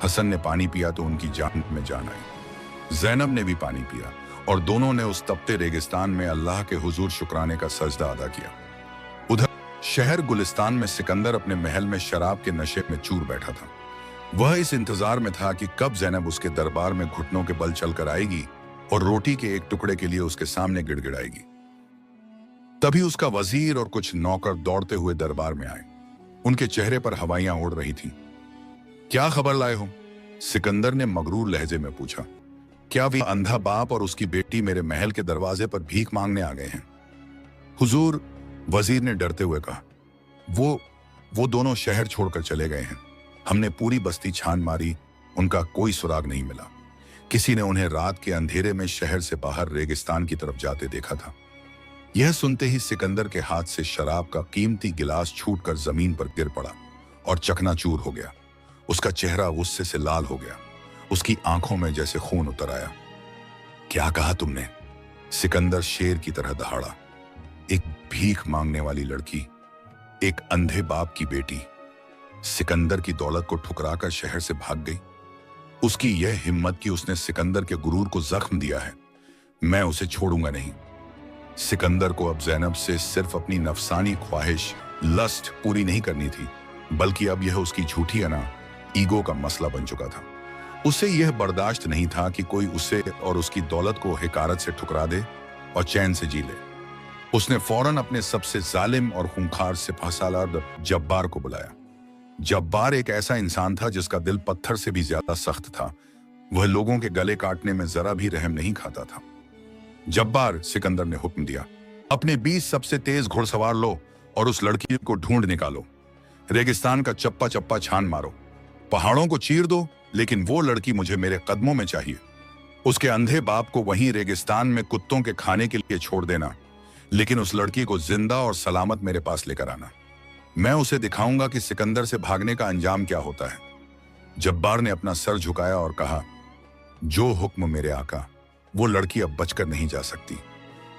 हसन ने पानी पिया तो उनकी जान में जान आई। ज़ैनब ने भी पानी पिया और दोनों ने उस तपते रेगिस्तान में अल्लाह के हुजूर शुक्राने का सजदा अदा किया। उधर शहर गुलिस्तान में सिकंदर अपने महल में शराब के नशे में चूर बैठा था। वह इस इंतजार में था कि कब ज़ैनब उसके दरबार में घुटनों के बल चलकर आएगी और रोटी के एक टुकड़े के लिए उसके सामने गिड़गिड़ाएगी। तभी उसका वजीर और कुछ नौकर दौड़ते हुए दरबार में आए। उनके चेहरे पर हवाइयां उड़ रही थीं। क्या खबर लाए हो? सिकंदर ने मगरूर लहजे में पूछा। क्या वे अंधा बाप और उसकी बेटी मेरे महल के दरवाजे पर भीख मांगने आ गए हैं? हुजूर, वजीर ने डरते हुए कहा, वो दोनों शहर छोड़कर चले गए हैं। हमने पूरी बस्ती छान मारी, उनका कोई सुराग नहीं मिला। किसी ने उन्हें रात के अंधेरे में शहर से बाहर रेगिस्तान की तरफ जाते देखा था। यह सुनते ही सिकंदर के हाथ से शराब का कीमती गिलास छूटकर जमीन पर गिर पड़ा और चकनाचूर हो गया। उसका चेहरा गुस्से से लाल हो गया। उसकी आंखों में जैसे खून उतर आया। क्या कहा तुमने? सिकंदर शेर की तरह दहाड़ा। एक भीख मांगने वाली लड़की, एक अंधे बाप की बेटी, सिकंदर की दौलत को ठुकराकर शहर से भाग गई। उसकी यह हिम्मत कि उसने सिकंदर के गुरूर को जख्म दिया है, मैं उसे छोड़ूंगा नहीं। सिकंदर को अब ज़ैनब से सिर्फ अपनी नफसानी ख्वाहिश, लस्ट पूरी नहीं करनी थी, बल्कि अब यह उसकी झूठी अना, ईगो का मसला बन चुका था। उसे यह बर्दाश्त नहीं था कि कोई उसे और उसकी दौलत को हिकारत से ठुकरा दे और चैन से जी ले। उसने फौरन अपने सबसे जालिम और खूंखार सिपहसालार जब्बार को बुलाया। जब्बार एक ऐसा इंसान था जिसका दिल पत्थर से भी ज्यादा सख्त था। वह लोगों के गले काटने में जरा भी रहम नहीं खाता था। जब्बार, सिकंदर ने हुक्म दिया, अपने 20 सबसे तेज घुड़सवार लो और उस लड़की को ढूंढ निकालो। रेगिस्तान का चप्पा चप्पा छान मारो, पहाड़ों को चीर दो, लेकिन वो लड़की मुझे मेरे कदमों में चाहिए। उसके अंधे बाप को वहीं रेगिस्तान में कुत्तों के खाने के लिए छोड़ देना, लेकिन उस लड़की को जिंदा और सलामत मेरे पास लेकर आना। मैं उसे दिखाऊंगा कि सिकंदर से भागने का अंजाम क्या होता है। जब्बार ने अपना सर झुकाया और कहा, जो हुक्म मेरे आका। वो लड़की अब बचकर नहीं जा सकती।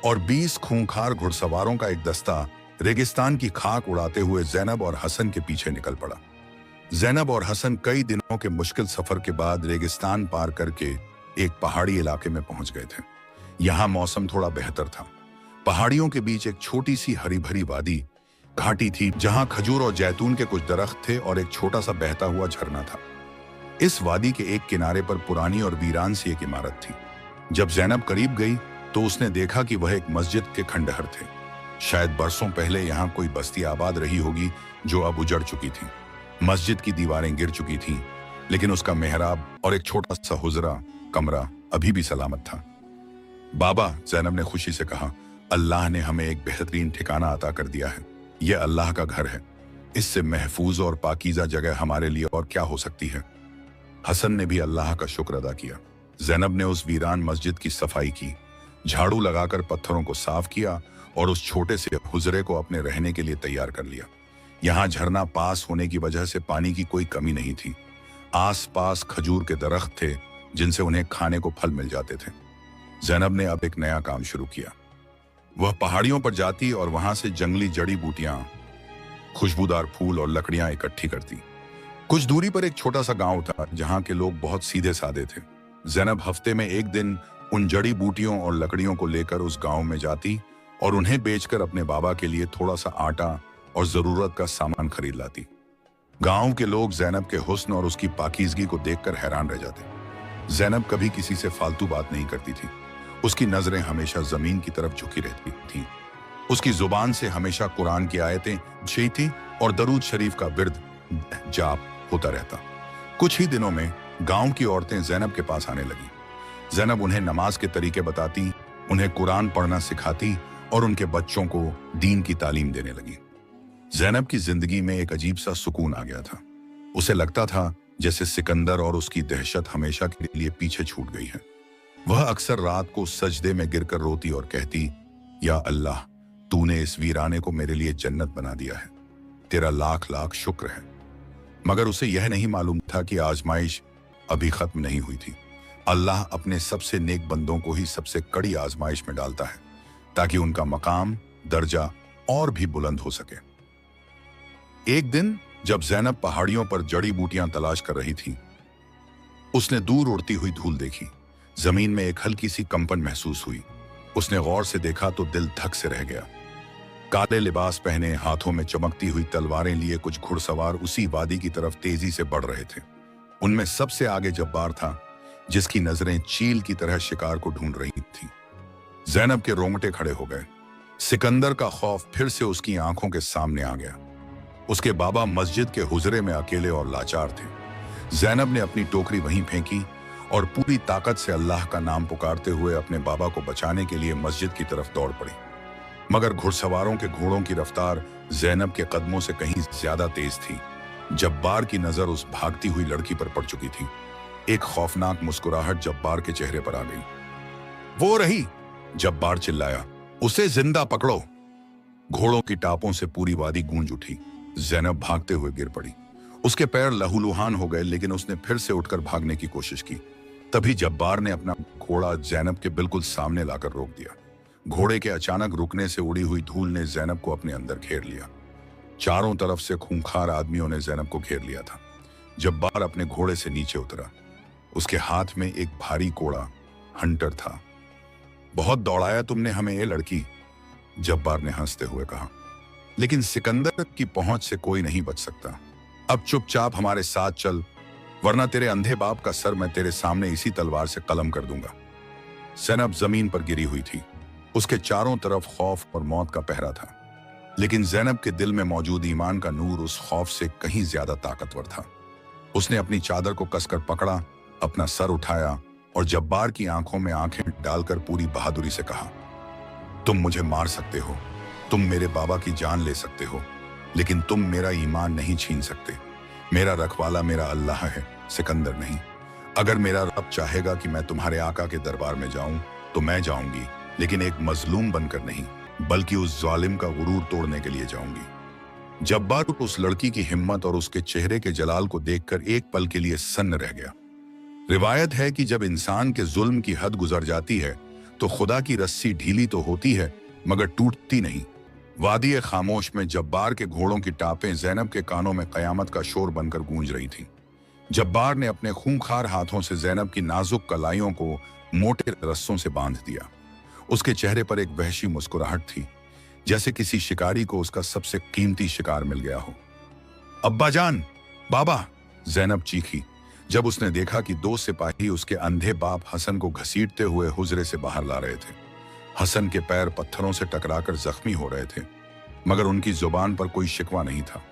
और 20 खूंखार घुड़सवारों का एक दस्ता रेगिस्तान की खाक उड़ाते हुए ज़ैनब और हसन के पीछे निकल पड़ा। ज़ैनब और हसन कई दिनों के मुश्किल सफर के बाद रेगिस्तान पार करके एक पहाड़ी इलाके में पहुंच गए थे। यहाँ मौसम थोड़ा बेहतर था। पहाड़ियों के बीच एक छोटी सी हरी भरी वादी घाटी थी, जहां खजूर और जैतून के कुछ दरख्त थे और एक छोटा सा बहता हुआ झरना था। इस वादी के एक किनारे पर पुरानी और वीरान सी एक इमारत थी। जब ज़ैनब करीब गई तो उसने देखा कि वह एक मस्जिद के खंडहर थे। शायद बरसों पहले यहाँ कोई बस्ती आबाद रही होगी जो अब उजड़ चुकी थी। मस्जिद की दीवारें गिर चुकी थीं, लेकिन उसका मेहराब और एक छोटा सा हुजरा कमरा अभी भी सलामत था। बाबा, ज़ैनब ने खुशी से कहा, अल्लाह ने हमें एक बेहतरीन ठिकाना अता कर दिया है। यह अल्लाह का घर है। इससे महफूज और पाकीज़ा जगह हमारे लिए और क्या हो सकती है। हसन ने भी अल्लाह का शुक्र अदा किया। ज़ैनब ने उस वीरान मस्जिद की सफाई की, झाड़ू लगाकर पत्थरों को साफ किया और उस छोटे से हुजरे को अपने रहने के लिए तैयार कर लिया। यहाँ झरना पास होने की वजह से पानी की कोई कमी नहीं थी। आसपास खजूर के दरख्त थे जिनसे उन्हें खाने को फल मिल जाते थे। ज़ैनब ने अब एक नया काम शुरू किया। वह पहाड़ियों पर जाती और वहां से जंगली जड़ी बूटियां, खुशबूदार फूल और लकड़ियां इकट्ठी करती। कुछ दूरी पर एक छोटा सा गांव था जहां के लोग बहुत सीधे साधे थे। ज़ैनब हफ्ते में एक दिन उन जड़ी बूटियों और लकड़ियों को लेकर उस गांव में जाती और उन्हें बेचकर अपने बाबा के लिए थोड़ा सा आटा और जरूरत का सामान खरीद लाती। गांव के लोग ज़ैनब के हुस्न और उसकी पाकीज़गी को देखकर हैरान रह जाते। ज़ैनब कभी किसी से फालतू बात नहीं करती थी। उसकी नजरें हमेशा जमीन की तरफ झुकी रहती थीं। उसकी जुबान से हमेशा कुरान की आयतें झी थी और दरूद शरीफ का विर्द जाप होता रहता। कुछ ही दिनों में गांव की औरतें ज़ैनब के पास आने लगी। ज़ैनब उन्हें नमाज के तरीके बताती, उन्हें कुरान पढ़ना सिखाती और उनके बच्चों को दीन की तालीम देने लगी। ज़ैनब की जिंदगी में एक अजीब सा सुकून आ गया था। उसे लगता था जैसे सिकंदर और उसकी दहशत हमेशा के लिए पीछे छूट गई है। वह अक्सर रात को सजदे में गिरकर रोती और कहती, या अल्लाह, तूने इस वीराने को मेरे लिए जन्नत बना दिया है। तेरा लाख लाख शुक्र है। मगर उसे यह नहीं मालूम था कि आजमाइश अभी खत्म नहीं हुई थी। अल्लाह अपने सबसे नेक बंदों को ही सबसे कड़ी आजमाइश में डालता है ताकि उनका मकाम, दर्जा और भी बुलंद हो सके। एक दिन जब ज़ैनब पहाड़ियों पर जड़ी बूटियां तलाश कर रही थी, उसने दूर उड़ती हुई धूल देखी। जमीन में एक हल्की सी कंपन महसूस हुई। उसने गौर से देखा तो दिल धक से रह गया। काले लिबास पहने, हाथों में चमकती हुई तलवारें लिए कुछ घुड़सवार उसी वादी की तरफ तेजी से बढ़ रहे थे। उनमें सबसे आगे जब्बार था, जिसकी नजरें चील की तरह शिकार को ढूंढ रही थी। ज़ैनब के रोंगटे खड़े हो गए। सिकंदर का खौफ फिर से उसकी आंखों के सामने आ गया। उसके बाबा मस्जिद के हुजरे में अकेले और लाचार थे। ज़ैनब ने अपनी टोकरी वहीं फेंकी और पूरी ताकत से अल्लाह का नाम पुकारते हुए अपने बाबा को बचाने के लिए मस्जिद की तरफ दौड़ पड़ी। मगर घुड़सवारों के घोड़ों की रफ्तार ज़ैनब के कदमों से कहीं ज्यादा तेज थी। जब्बार की नजर उस भागती हुई लड़की पर पड़ चुकी थी। एक खौफनाक मुस्कुराहट जब्बार के चेहरे पर आ गई। वो रही, जब्बार चिल्लाया, उसे जिंदा पकड़ो। घोड़ों की टापों से पूरी वादी गूंज उठी। ज़ैनब भागते हुए गिर पड़ी। उसके पैर लहूलुहान हो गए, लेकिन उसने फिर से उठकर भागने की कोशिश की। तभी जब्बार ने अपना घोड़ा ज़ैनब के बिल्कुल सामने लाकर रोक दिया। घोड़े के अचानक रुकने से उड़ी हुई धूल ने ज़ैनब को अपने अंदर घेर लिया। चारों तरफ से खूंखार आदमियों ने ज़ैनब को घेर लिया था। जब्बार अपने घोड़े से नीचे उतरा। उसके हाथ में एक भारी कोड़ा हंटर था। बहुत दौड़ाया तुमने हमें ये लड़की, जब्बार ने हंसते हुए कहा, लेकिन सिकंदर की पहुंच से कोई नहीं बच सकता। अब चुपचाप हमारे साथ चल, वरना तेरे अंधे बाप का सर मैं तेरे सामने इसी तलवार से कलम कर दूंगा। ज़ैनब जमीन पर गिरी हुई थी। उसके चारों तरफ खौफ और मौत का पहरा था, लेकिन ज़ैनब के दिल में मौजूद ईमान का नूर उस खौफ से कहीं ज्यादा ताकतवर था। उसने अपनी चादर को कसकर पकड़ा, अपना सर उठाया और जब्बार की आंखों में आंखें डालकर पूरी बहादुरी से कहा, तुम मुझे मार सकते हो, तुम मेरे बाबा की जान ले सकते हो, लेकिन तुम मेरा ईमान नहीं छीन सकते। मेरा रखवाला मेरा अल्लाह है, सिकंदर नहीं। अगर मेरा रब चाहेगा कि मैं तुम्हारे आका के दरबार में जाऊं तो मैं जाऊंगी, लेकिन एक मजलूम बनकर नहीं, बल्कि उस जालिम का गुरूर तोड़ने के लिए जाऊंगी। जब्बार उस लड़की की हिम्मत और उसके चेहरे के जलाल को देखकर एक पल के लिए सन्न रह गया। रिवायत है कि जब इंसान के जुल्म की हद गुजर जाती है तो खुदा की रस्सी ढीली तो होती है मगर टूटती नहीं। वादी खामोश में जब्बार के घोड़ों की टापें ज़ैनब के कानों में कयामत का शोर बनकर गूंज रही थीं। जब्बार ने अपने खूंखार हाथों से ज़ैनब की नाजुक कलाइयों को मोटे रस्सों से बांध दिया। उसके चेहरे पर एक वहशी मुस्कुराहट थी, जैसे किसी शिकारी को उसका सबसे कीमती शिकार मिल गया हो। अब्बा जान, बाबा, ज़ैनब चीखी जब उसने देखा कि दो सिपाही उसके अंधे बाप हसन को घसीटते हुए हुजरे से बाहर ला रहे थे। हसन के पैर पत्थरों से टकराकर जख्मी हो रहे थे, मगर उनकी जुबान पर कोई शिकवा नहीं था।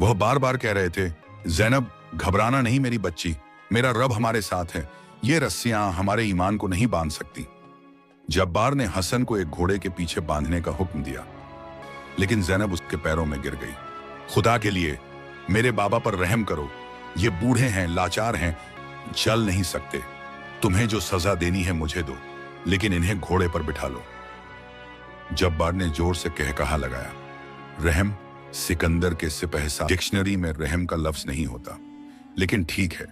वह बार बार कह रहे थे, ज़ैनब, घबराना नहीं मेरी बच्ची, मेरा रब हमारे साथ है, ये रस्सियां हमारे ईमान को नहीं बांध सकती। जब्बार ने हसन को एक घोड़े के पीछे बांधने का हुक्म दिया, लेकिन ज़ैनब उसके पैरों में गिर गई। खुदा के लिए मेरे बाबा पर रहम करो, ये बूढ़े हैं, लाचार हैं, चल नहीं सकते। तुम्हें जो सजा देनी है मुझे दो, लेकिन इन्हें घोड़े पर बिठा लो। जब्बार ने जोर से कहकहा लगाया। रहम सिकंदर के सिपहसालार डिक्शनरी में रहम का लफ्ज नहीं होता, लेकिन ठीक है,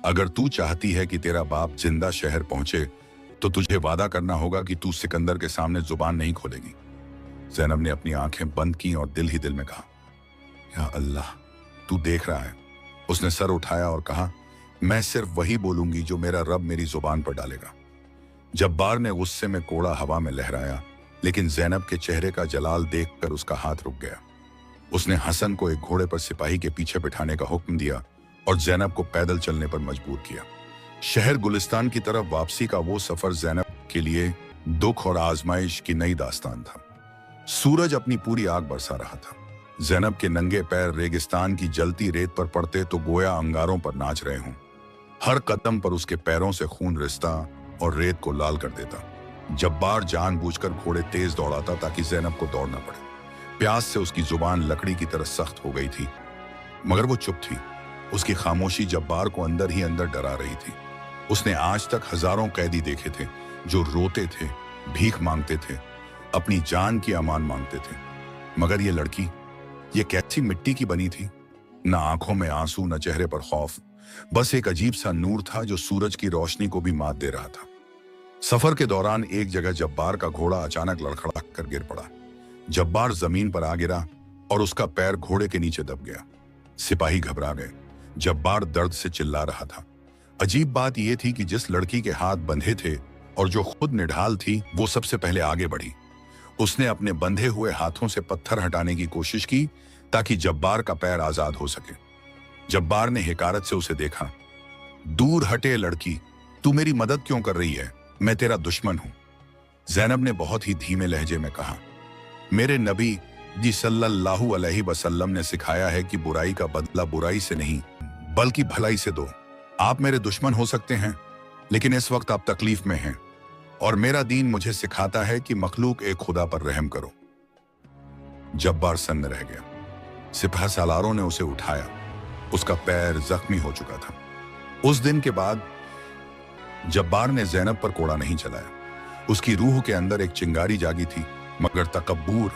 अगर तू चाहती है कि तेरा बाप जिंदा शहर पहुंचे तो तुझे वादा करना होगा कि तू सिकंदर के सामने जुबान नहीं खोलेगी। ज़ैनब ने अपनी आंखें बंद की और दिल ही दिल में कहा, या अल्लाह, तू देख रहा है। उसने सर उठाया और कहा, मैं सिर्फ वही बोलूंगी जो मेरा रब मेरी जुबान पर डालेगा। जब्बार ने गुस्से में कोड़ा हवा में लहराया, लेकिन ज़ैनब के चेहरे का जलाल देखकर उसका हाथ रुक गया। उसने हसन को एक घोड़े पर सिपाही के पीछे बिठाने का हुक्म दिया और ज़ैनब को पैदल चलने पर मजबूर किया। शहर गुलिस्तान की तरफ वापसी का वो सफर ज़ैनब के लिए दुख और आजमाइश की नई दास्तान था। सूरज अपनी पूरी आग बरसा रहा था। ज़ैनब के नंगे पैर रेगिस्तान की जलती रेत पर पड़ते तो गोया अंगारों पर नाच रहे हों। हर कदम पर उसके पैरों से खून रिसता और रेत को लाल कर देता। जब्बार जानबूझकर घोड़े तेज दौड़ाता ताकि ज़ैनब को दौड़ना पड़े। प्यास से उसकी जुबान लकड़ी की तरह सख्त हो गई थी, मगर वो चुप थी। उसकी खामोशी जब्बार को अंदर ही अंदर डरा रही थी। उसने आज तक हजारों कैदी देखे थे जो रोते थे, भीख मांगते थे, अपनी जान की अमान मांगते थे, मगर ये लड़की, ये कैसी मिट्टी की बनी थी। न आंखों में आंसू, न चेहरे पर खौफ, बस एक अजीब सा नूर था जो सूरज की रोशनी को भी मात दे रहा था। सफर के दौरान एक जगह जब्बार का घोड़ा अचानक लड़खड़ा कर गिर पड़ा। जब्बार जमीन पर आ गिरा और उसका पैर घोड़े के नीचे दब गया। सिपाही घबरा गए। जब्बार दर्द से चिल्ला रहा था। अजीब बात यह थी कि जिस लड़की के हाथ बंधे थे और जो खुद निढाल थी, वो सबसे पहले आगे बढ़ी। उसने अपने बंधे हुए हाथों से पत्थर हटाने की कोशिश की ताकि जब्बार का पैर आजाद हो सके। जब्बार ने हिकारत से उसे देखा। दूर हटे लड़की, तू मेरी मदद क्यों कर रही है? मैं तेरा दुश्मन हूं। ज़ैनब ने बहुत ही धीमे लहजे में कहा, मेरे नबी जी सल्लल्लाहु अलैहि वसल्लम ने सिखाया है कि बुराई का बदला बुराई से नहीं बल्कि भलाई से दो। आप मेरे दुश्मन हो सकते हैं, लेकिन इस वक्त आप तकलीफ में हैं और मेरा दीन मुझे सिखाता है कि मखलूक एक खुदा पर रहम करो। जब्बार सन्न रह गया। सिपहसालारों ने उसे उठाया। उसका पैर जख्मी हो चुका था। उस दिन के बाद जब्बार ने ज़ैनब पर कोड़ा नहीं चलाया। उसकी रूह के अंदर एक चिंगारी जागी थी, मगर तकब्बुर,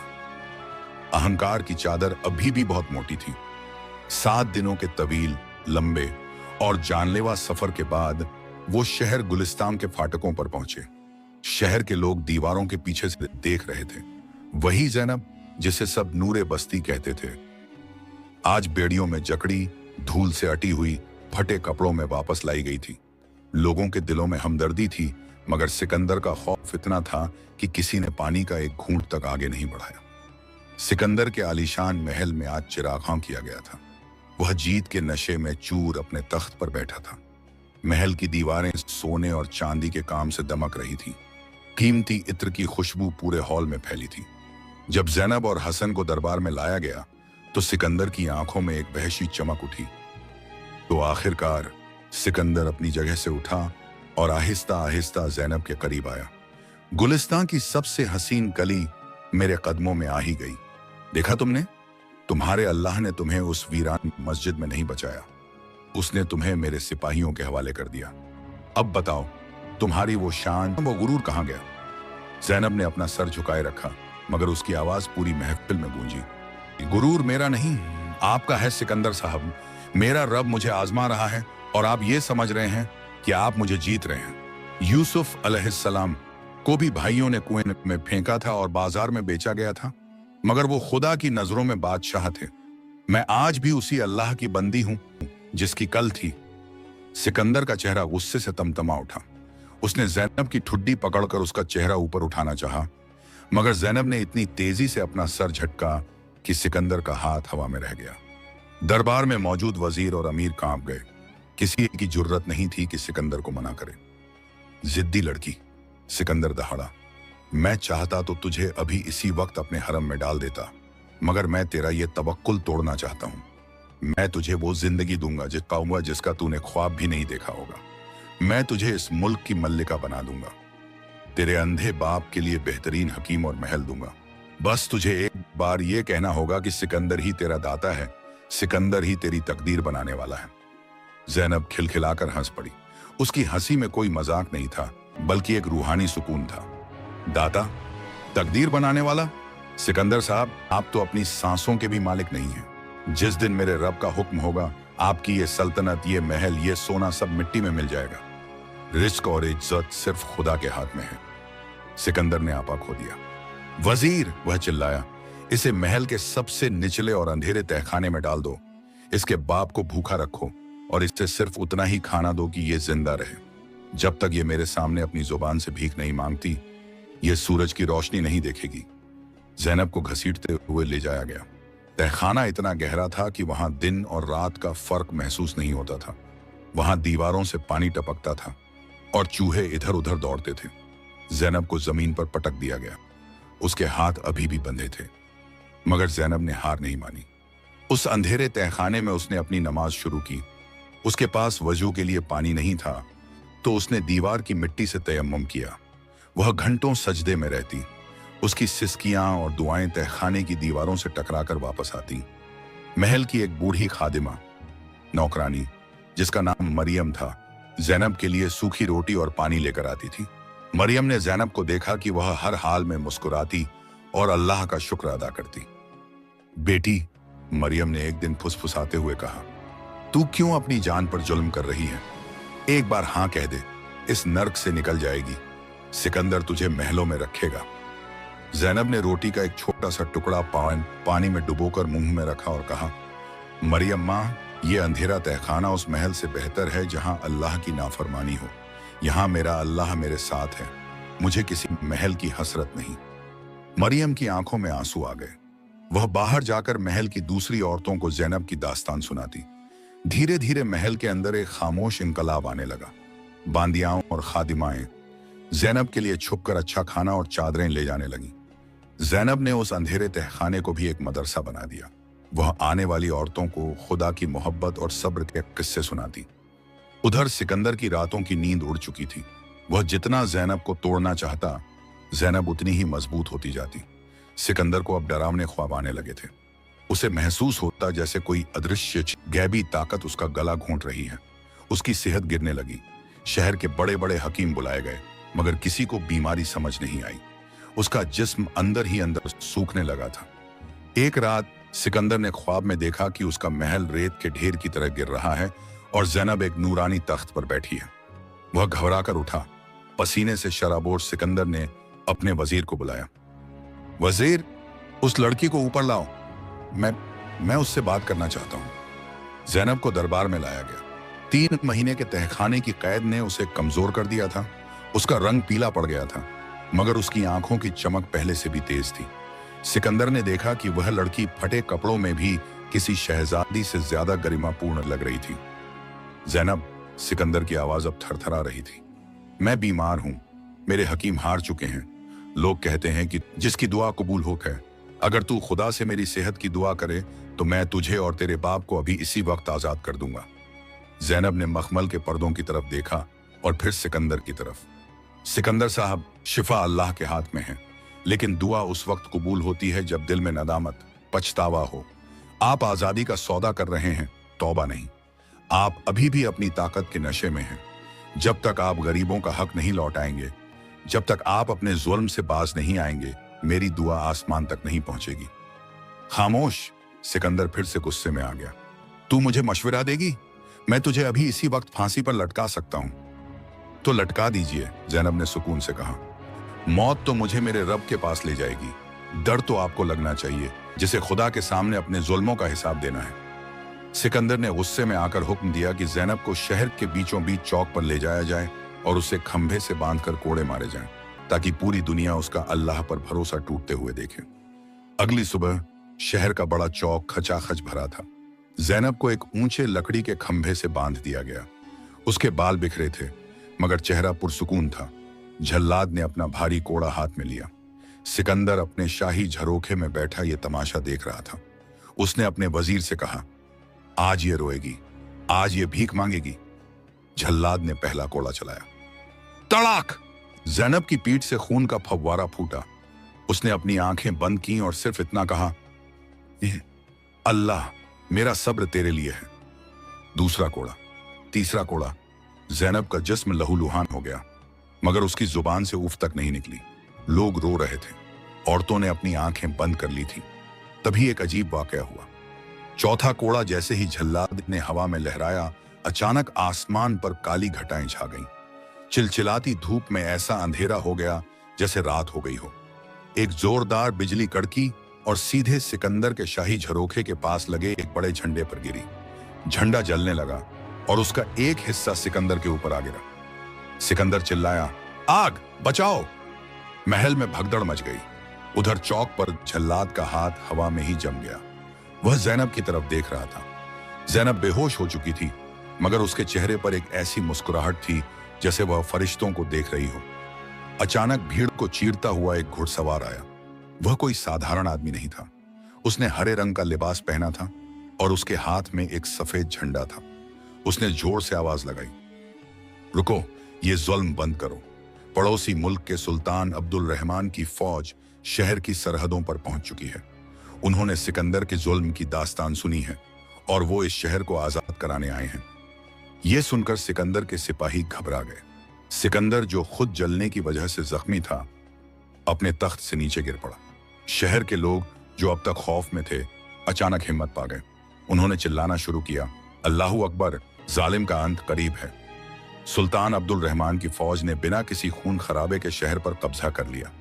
अहंकार की चादर अभी भी बहुत मोटी थी। 7 दिनों के तवील, लंबे और जानलेवा सफर के बाद वो शहर गुलिस्तान के फाटकों पर पहुंचे। शहर के लोग दीवारों के पीछे से देख रहे थे। वही ज़ैनब जिसे सब नूरे बस्ती कहते थे, आज बेड़ियों में जकड़ी, धूल से अटी हुई, फटे कपड़ों में वापस लाई गई थी। लोगों के दिलों में हमदर्दी थी, मगर सिकंदर का खौफ इतना था कि किसी ने पानी का एक घूंट तक आगे नहीं बढ़ाया। सिकंदर के आलीशान महल में आज चिरागां किया गया था। वह जीत के नशे में चूर अपने तख्त पर बैठा था। महल की दीवारें सोने और चांदी के काम से दमक रही थी। कीमती इत्र की खुशबू पूरे हॉल में फैली थी। जब ज़ैनब और हसन को दरबार में लाया गया तो सिकंदर की आंखों में एक वहशी चमक उठी। तो आखिरकार सिकंदर अपनी जगह से उठा और आहिस्ता आहिस्ता ज़ैनब के करीब आया। गुलिस्तान की सबसे हसीन कली मेरे कदमों में आ ही गई। देखा तुमने, तुम्हारे अल्लाह ने तुम्हें उस वीरान मस्जिद में नहीं बचाया, उसने तुम्हें मेरे सिपाहियों के हवाले कर दिया। अब बताओ, तुम्हारी वो शान, वो गुरूर कहाँ गया? ज़ैनब ने अपना सर झुकाए रखा, मगर उसकी आवाज पूरी महफिल में गूंजी। गुरूर मेरा नहीं, आपका है सिकंदर साहब। मेरा रब मुझे आजमा रहा है और आप ये समझ रहे हैं कि आप मुझे जीत रहे हैं। यूसुफ अलैहिस्सलाम को भी भाइयों ने कुएं में फेंका था और बाजार में बेचा गया था, मगर वो खुदा की नजरों में बादशाह थे। मैं आज भी उसी अल्लाह की बंदी हूं जिसकी कल थी। सिकंदर का चेहरा गुस्से से तमतमा उठा। उसने ज़ैनब की ठुड्डी पकड़कर उसका चेहरा ऊपर उठाना चाहा, मगर ज़ैनब ने इतनी तेजी से अपना सर झटका कि सिकंदर का हाथ हवा में रह गया। दरबार में मौजूद वजीर और अमीर कांप गए। किसी की जुर्रत नहीं थी कि सिकंदर को मना करे। जिद्दी लड़की, सिकंदर दहाड़ा, मैं चाहता तो तुझे अभी इसी वक्त अपने हरम में डाल देता, मगर मैं तेरा ये तवक्कुल तोड़ना चाहता हूं। मैं तुझे वो जिंदगी दूंगा जिसका तूने ख्वाब भी नहीं देखा होगा। मैं तुझे इस मुल्क की मल्लिका बना दूंगा। तेरे अंधे बाप के लिए बेहतरीन हकीम और महल दूंगा। बस तुझे एक बार ये कहना होगा कि सिकंदर ही तेरा दाता है, सिकंदर ही तेरी तकदीर बनाने वाला है। ज़ैनब खिलखिलाकर हंस पड़ी। उसकी हंसी में कोई मजाक नहीं था, बल्कि एक रूहानी सुकून था। दाता, तकदीर बनाने वाला? सिकंदर साहब, आप तो अपनी सांसों के भी मालिक नहीं हैं। जिस दिन मेरे रब का हुक्म होगा, आपकी ये सल्तनत, ये महल, ये सोना सब मिट्टी में मिल जाएगा। रिस्क और इज्जत सिर्फ खुदा के हाथ में है। सिकंदर ने आपा खो दिया। वजीर, वह चिल्लाया, इसे महल के सबसे निचले और अंधेरे तहखाने में डाल दो। इसके बाप को भूखा रखो और इससे सिर्फ उतना ही खाना दो कि ये जिंदा रहे। जब तक ये मेरे सामने अपनी जुबान से भीख नहीं मांगती, ये सूरज की रोशनी नहीं देखेगी। ज़ैनब को घसीटते हुए ले जाया गया। तहखाना इतना गहरा था कि वहां दिन और रात का फर्क महसूस नहीं होता था। वहां दीवारों से पानी टपकता था और चूहे इधर उधर दौड़ते थे। ज़ैनब को जमीन पर पटक दिया गया। उसके हाथ अभी भी बंधे थे, मगर ज़ैनब ने हार नहीं मानी। उस अंधेरे तहखाने में उसने अपनी नमाज शुरू की। उसके पास वजू के लिए पानी नहीं था, तो उसने दीवार की मिट्टी से तयम्मुम किया। वह घंटों सजदे में रहती। उसकी सिसकियां और दुआएं तहखाने की दीवारों से टकराकर वापस आती। महल की एक बूढ़ी खादिमा, नौकरानी, जिसका नाम मरियम था, ज़ैनब के लिए सूखी रोटी और पानी लेकर आती थी। मरियम ने ज़ैनब को देखा कि वह हर हाल में मुस्कुराती और अल्लाह का शुक्र अदा करती। बेटी, मरियम ने एक दिन फुसफुसाते हुए कहा, तू क्यों अपनी जान पर जुल्म कर रही है? एक बार हां कह दे, इस नर्क से निकल जाएगी। सिकंदर तुझे महलों में रखेगा। ज़ैनब ने रोटी का एक छोटा सा टुकड़ा पानी में डुबोकर मुंह में रखा और कहा, मरियम माँ, ये अंधेरा तहखाना उस महल से बेहतर है जहां अल्लाह की नाफरमानी हो। यहाँ मेरा अल्लाह मेरे साथ है। मुझे किसी महल की हसरत नहीं। मरियम की आंखों में आंसू आ गए। वह बाहर जाकर महल की दूसरी औरतों को ज़ैनब की दास्तान सुनाती। धीरे धीरे महल के अंदर एक खामोश इनकलाब आने लगा। बांदियाओं और खादिमाएं ज़ैनब के लिए छुपकर अच्छा खाना और चादरें ले जाने लगी। ज़ैनब ने उस अंधेरे तहखाने को भी एक मदरसा बना दिया। वह आने वाली औरतों को खुदा की मोहब्बत और सब्र के किस्से सुनाती। उधर सिकंदर की रातों की नींद उड़ चुकी थी। वह जितना ज़ैनब को तोड़ना चाहता, ज़ैनब उतनी ही मजबूत होती जाती। सिकंदर को अब डरावने ख्वाब आने लगे थे। उसे महसूस होता जैसे कोई अदृश्य गैबी ताकत उसका गला घोंट रही है। उसकी सेहत गिरने लगी। शहर के बड़े बड़े हकीम बुलाए गए, मगर किसी को बीमारी समझ नहीं आई। उसका जिस्म अंदर ही अंदर सूखने लगा था। एक रात सिकंदर ने ख्वाब में देखा कि उसका महल रेत के ढेर की तरह गिर रहा है और ज़ैनब एक नूरानी तख्त पर बैठी है। वह घबराकर उठा। पसीने से शराबोर सिकंदर ने अपने वजीर को बुलाया। वजीर, उस लड़की को ऊपर लाओ, मैं उससे बात करना चाहता हूं। ज़ैनब को दरबार में लाया गया। 3 महीने के तहखाने की कैद ने उसे कमजोर कर दिया था। उसका रंग पीला पड़ गया था, मगर उसकी आंखों की चमक पहले से भी तेज थी। सिकंदर ने देखा कि वह लड़की फटे कपड़ों में भी किसी शहजादी से ज्यादा गरिमापूर्ण लग रही थी। ज़ैनब, सिकंदर की आवाज अब थरथरा रही थी। मैं बीमार हूं, मेरे हकीम हार चुके हैं। लोग कहते हैं कि जिसकी दुआ कबूल हो गए, अगर तू खुदा से मेरी सेहत की दुआ करे तो मैं तुझे और तेरे बाप को अभी इसी वक्त आजाद कर दूंगा। ज़ैनब ने मखमल के पर्दों की तरफ देखा और फिर सिकंदर की तरफ। सिकंदर साहब, शिफा अल्लाह के हाथ में है, लेकिन दुआ उस वक्त कबूल होती है जब दिल में नदामत, पछतावा हो। आप आजादी का सौदा कर रहे हैं, तौबा नहीं। आप अभी भी अपनी ताकत के नशे में हैं। जब तक आप गरीबों का हक नहीं लौटाएंगे, जब तक आप अपने जुल्म से बाज नहीं आएंगे, मेरी दुआ आसमान तक नहीं पहुंचेगी। खामोश, सिकंदर फिर से गुस्से में आ गया। तू मुझे मशवरा देगी? मैं तुझे अभी इसी वक्त फांसी पर लटका सकता हूं। तो लटका दीजिए, ज़ैनब ने सुकून से कहा। मौत तो मुझे मेरे रब के पास ले जाएगी। डर तो आपको लगना चाहिए, जिसे खुदा के सामने अपने जुल्मों का हिसाब देना है। सिकंदर ने गुस्से में आकर हुक्म दिया कि ज़ैनब को शहर के बीचों बीच चौक पर ले जाया जाए और उसे खंभे से बांधकर कोड़े मारे जाएं, ताकि पूरी दुनिया उसका अल्लाह पर भरोसा टूटते हुए देखे। अगली सुबह शहर का बड़ा चौक खचाखच भरा था। ज़ैनब को एक ऊंचे लकड़ी के खंभे से बांध दिया गया। उसके बाल बिखरे थे, मगर चेहरा पुरसुकून था। जल्लाद ने अपना भारी कोड़ा हाथ में लिया। सिकंदर अपने शाही झरोखे में बैठा ये तमाशा देख रहा था। उसने अपने वजीर से कहा, आज ये रोएगी, आज ये भीख मांगेगी। जल्लाद ने पहला कोड़ा चलाया। तड़ाक! ज़ैनब की पीठ से खून का फव्वारा फूटा। उसने अपनी आंखें बंद की और सिर्फ इतना कहा, अल्लाह, मेरा सब्र तेरे लिए है। दूसरा कोड़ा, तीसरा कोड़ा। ज़ैनब का जिस्म लहूलुहान हो गया, मगर उसकी जुबान से उफ तक नहीं निकली। लोग रो रहे थे, औरतों ने अपनी आंखें बंद कर ली थी। तभी एक अजीब वाकया हुआ। चौथा कोड़ा जैसे ही जल्लाद ने हवा में लहराया, अचानक आसमान पर काली घटाएं छा गईं। चिलचिलाती धूप में ऐसा अंधेरा हो गया जैसे रात हो गई हो। एक जोरदार बिजली कड़की और सीधे सिकंदर के शाही झरोखे के पास लगे एक बड़े झंडे पर गिरी। झंडा जलने लगा और उसका एक हिस्सा सिकंदर के ऊपर आ गिरा। सिकंदर चिल्लाया, आग, बचाओ! महल में भगदड़ मच गई। उधर चौक पर जल्लाद का हाथ हवा में ही जम गया। वह ज़ैनब की तरफ देख रहा था। ज़ैनब बेहोश हो चुकी थी, मगर उसके चेहरे पर एक ऐसी मुस्कुराहट थी जैसे वह फरिश्तों को देख रही हो। अचानक भीड़ को चीरता हुआ एक घुड़सवार आया। वह कोई साधारण आदमी नहीं था। उसने हरे रंग का लिबास पहना था और उसके हाथ में एक सफेद झंडा था। उसने जोर से आवाज लगाई, रुको, ये जुल्म बंद करो। पड़ोसी मुल्क के सुल्तान अब्दुल रहमान की फौज शहर की सरहदों पर पहुंच चुकी है। उन्होंने सिकंदर के जुल्म की दास्तान सुनी है और वो इस शहर को आजाद कराने आए हैं। यह सुनकर सिकंदर के सिपाही घबरा गए। सिकंदर, जो खुद जलने की वजह से जख्मी था, अपने तख्त से नीचे गिर पड़ा। शहर के लोग, जो अब तक खौफ में थे, अचानक हिम्मत पा गए। उन्होंने चिल्लाना शुरू किया, अल्लाहू अकबर, जालिम का अंत करीब है। सुल्तान अब्दुल रहमान की फौज ने बिना किसी खून खराबे के शहर पर कब्जा कर लिया,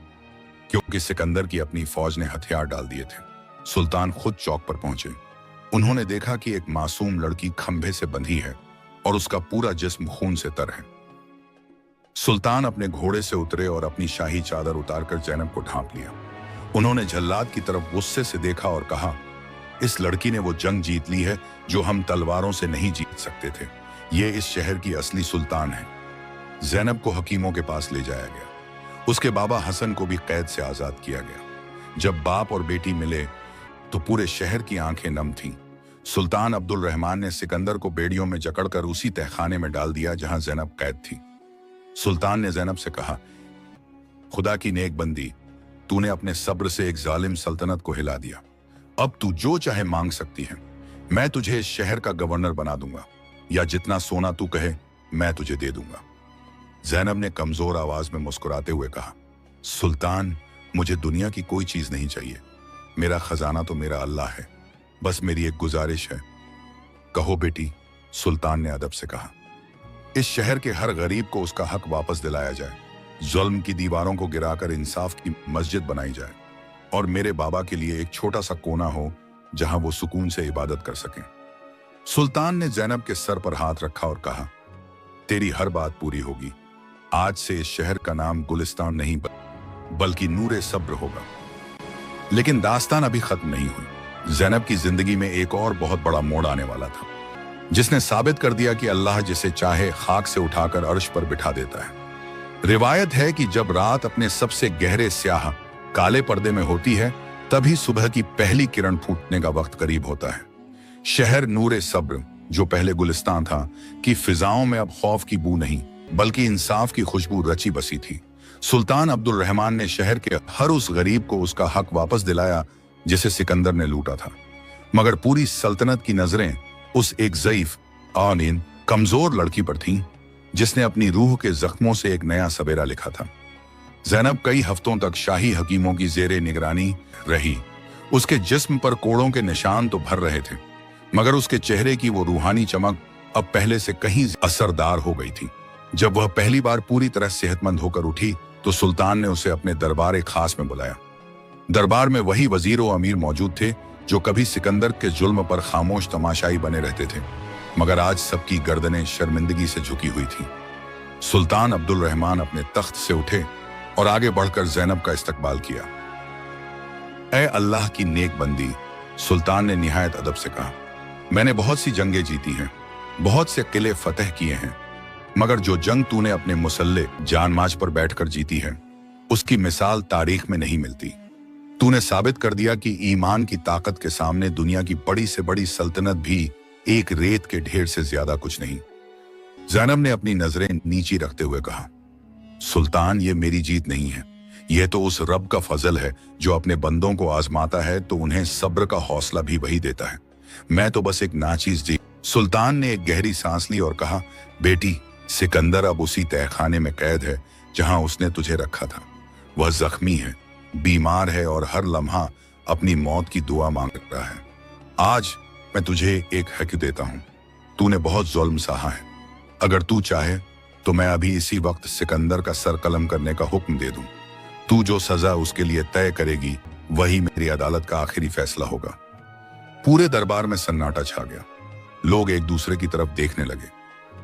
क्योंकि सिकंदर की अपनी फौज ने हथियार डाल दिए थे। सुल्तान खुद चौक पर पहुंचे। उन्होंने देखा कि एक मासूम लड़की खंभे से बंधी है और उसका पूरा जिस्म खून से तर है। सुल्तान अपने घोड़े से उतरे और अपनी शाही चादर उतारकर ज़ैनब को ढांप लिया। उन्होंने जल्लाद की तरफ गुस्से से देखा और कहा, इस लड़की ने वो जंग जीत ली है जो हम तलवारों से नहीं जीत सकते थे। ये इस शहर की असली सुल्तान है। ज़ैनब को हकीमों के पास ले जाया गया। उसके बाबा हसन को भी कैद से आजाद किया गया। जब बाप और बेटी मिले तो पूरे शहर की आंखें नम थीं। सुल्तान अब्दुल रहमान ने सिकंदर को बेड़ियों में जकड़कर उसी तहखाने में डाल दिया जहां ज़ैनब कैद थी। सुल्तान ने ज़ैनब से कहा, खुदा की नेक बंदी, तूने अपने सब्र से एक जालिम सल्तनत को हिला दिया। अब तू जो चाहे मांग सकती है। मैं तुझे इस शहर का गवर्नर बना दूंगा, या जितना सोना तू कहे मैं तुझे दे दूंगा। ज़ैनब ने कमजोर आवाज में मुस्कुराते हुए कहा, सुल्तान, मुझे दुनिया की कोई चीज नहीं चाहिए। मेरा खजाना तो मेरा अल्लाह है। बस मेरी एक गुजारिश है। कहो बेटी, सुल्तान ने अदब से कहा। इस शहर के हर गरीब को उसका हक वापस दिलाया जाए। जुल्म की दीवारों को गिराकर इंसाफ की मस्जिद बनाई जाए और मेरे बाबा के लिए एक छोटा सा कोना हो जहां वो सुकून से इबादत कर सकें। सुल्तान ने जैनब के सर पर हाथ रखा और कहा, तेरी हर बात पूरी होगी। आज से इस शहर का नाम गुलिस्तान नहीं बल्कि नूरे सब्र होगा। लेकिन दास्तान अभी खत्म नहीं हुई। जैनब की जिंदगी में एक और बहुत बड़ा मोड़ आने वाला था, जिसने साबित कर दिया कि अल्लाह जिसे चाहे खाक से उठाकर अर्श पर बिठा देता है। रिवायत है कि जब रात अपने सबसे गहरे स्याह काले पर्दे में होती है, तभी सुबह की पहली किरण फूटने का वक्त करीब होता है। शहर नूरे सब्र, जो पहले गुलिस्तान था, की फिजाओं में अब खौफ की बू नहीं बल्कि इंसाफ की खुशबू रची बसी थी। सुल्तान अब्दुल रहमान ने शहर के हर उस गरीब को उसका हक वापस दिलाया जिसे सिकंदर ने लूटा था। मगर पूरी सल्तनत की नजरें उस एक ज़ईफ, आनीन, कमजोर लड़की पर थीं, जिसने अपनी रूह के जख्मों से एक नया सवेरा लिखा था। जैनब कई हफ्तों तक शाही हकीमों की जेरे निगरानी रही। उसके जिस्म पर कोड़ों के निशान तो भर रहे थे, मगर उसके चेहरे की वो रूहानी चमक अब पहले से कहीं असरदार हो गई थी। जब वह पहली बार पूरी तरह सेहतमंद होकर उठी तो सुल्तान ने उसे अपने दरबार खास में बुलाया। दरबार में वही वजीर और अमीर मौजूद थे जो कभी सिकंदर के जुल्म पर खामोश तमाशाई बने रहते थे, मगर आज सबकी गर्दनें शर्मिंदगी से झुकी हुई थी। सुल्तान अब्दुल रहमान अपने तख्त से उठे और आगे बढ़कर जैनब का इस्तकबाल किया। ऐ अल्लाह की नेक बंदी, सुल्तान ने निहायत अदब से कहा, मैंने बहुत सी जंगें जीती हैं, बहुत से किले फतह किए हैं, मगर जो जंग तूने अपने मुसल्ले जानमाज पर बैठकर जीती है, उसकी मिसाल तारीख में नहीं मिलती। तूने साबित कर दिया कि ईमान की ताकत के सामने दुनिया की बड़ी से बड़ी सल्तनत भी एक रेत के ढेर से ज्यादा कुछ नहीं। जैनब ने अपनी नजरें नीची रखते हुए कहा, सुल्तान, ये मेरी जीत नहीं है, यह तो उस रब का फजल है जो अपने बंदों को आजमाता है तो उन्हें सब्र का हौसला भी वही देता है। मैं तो बस एक नाचीज जी। सुल्तान ने एक गहरी सांस ली और कहा, बेटी, सिकंदर अब उसी तहखाने में कैद है जहां उसने तुझे रखा था। वह जख्मी है, बीमार है और हर लम्हा अपनी मौत की दुआ मांग रहा है। आज मैं तुझे एक हक देता हूं। तूने बहुत जुल्म सहा है। अगर तू चाहे तो मैं अभी इसी वक्त सिकंदर का सर कलम करने का हुक्म दे दूं। तू जो सजा उसके लिए तय करेगी वही मेरी अदालत का आखिरी फैसला होगा। पूरे दरबार में सन्नाटा छा गया। लोग एक दूसरे की तरफ देखने लगे।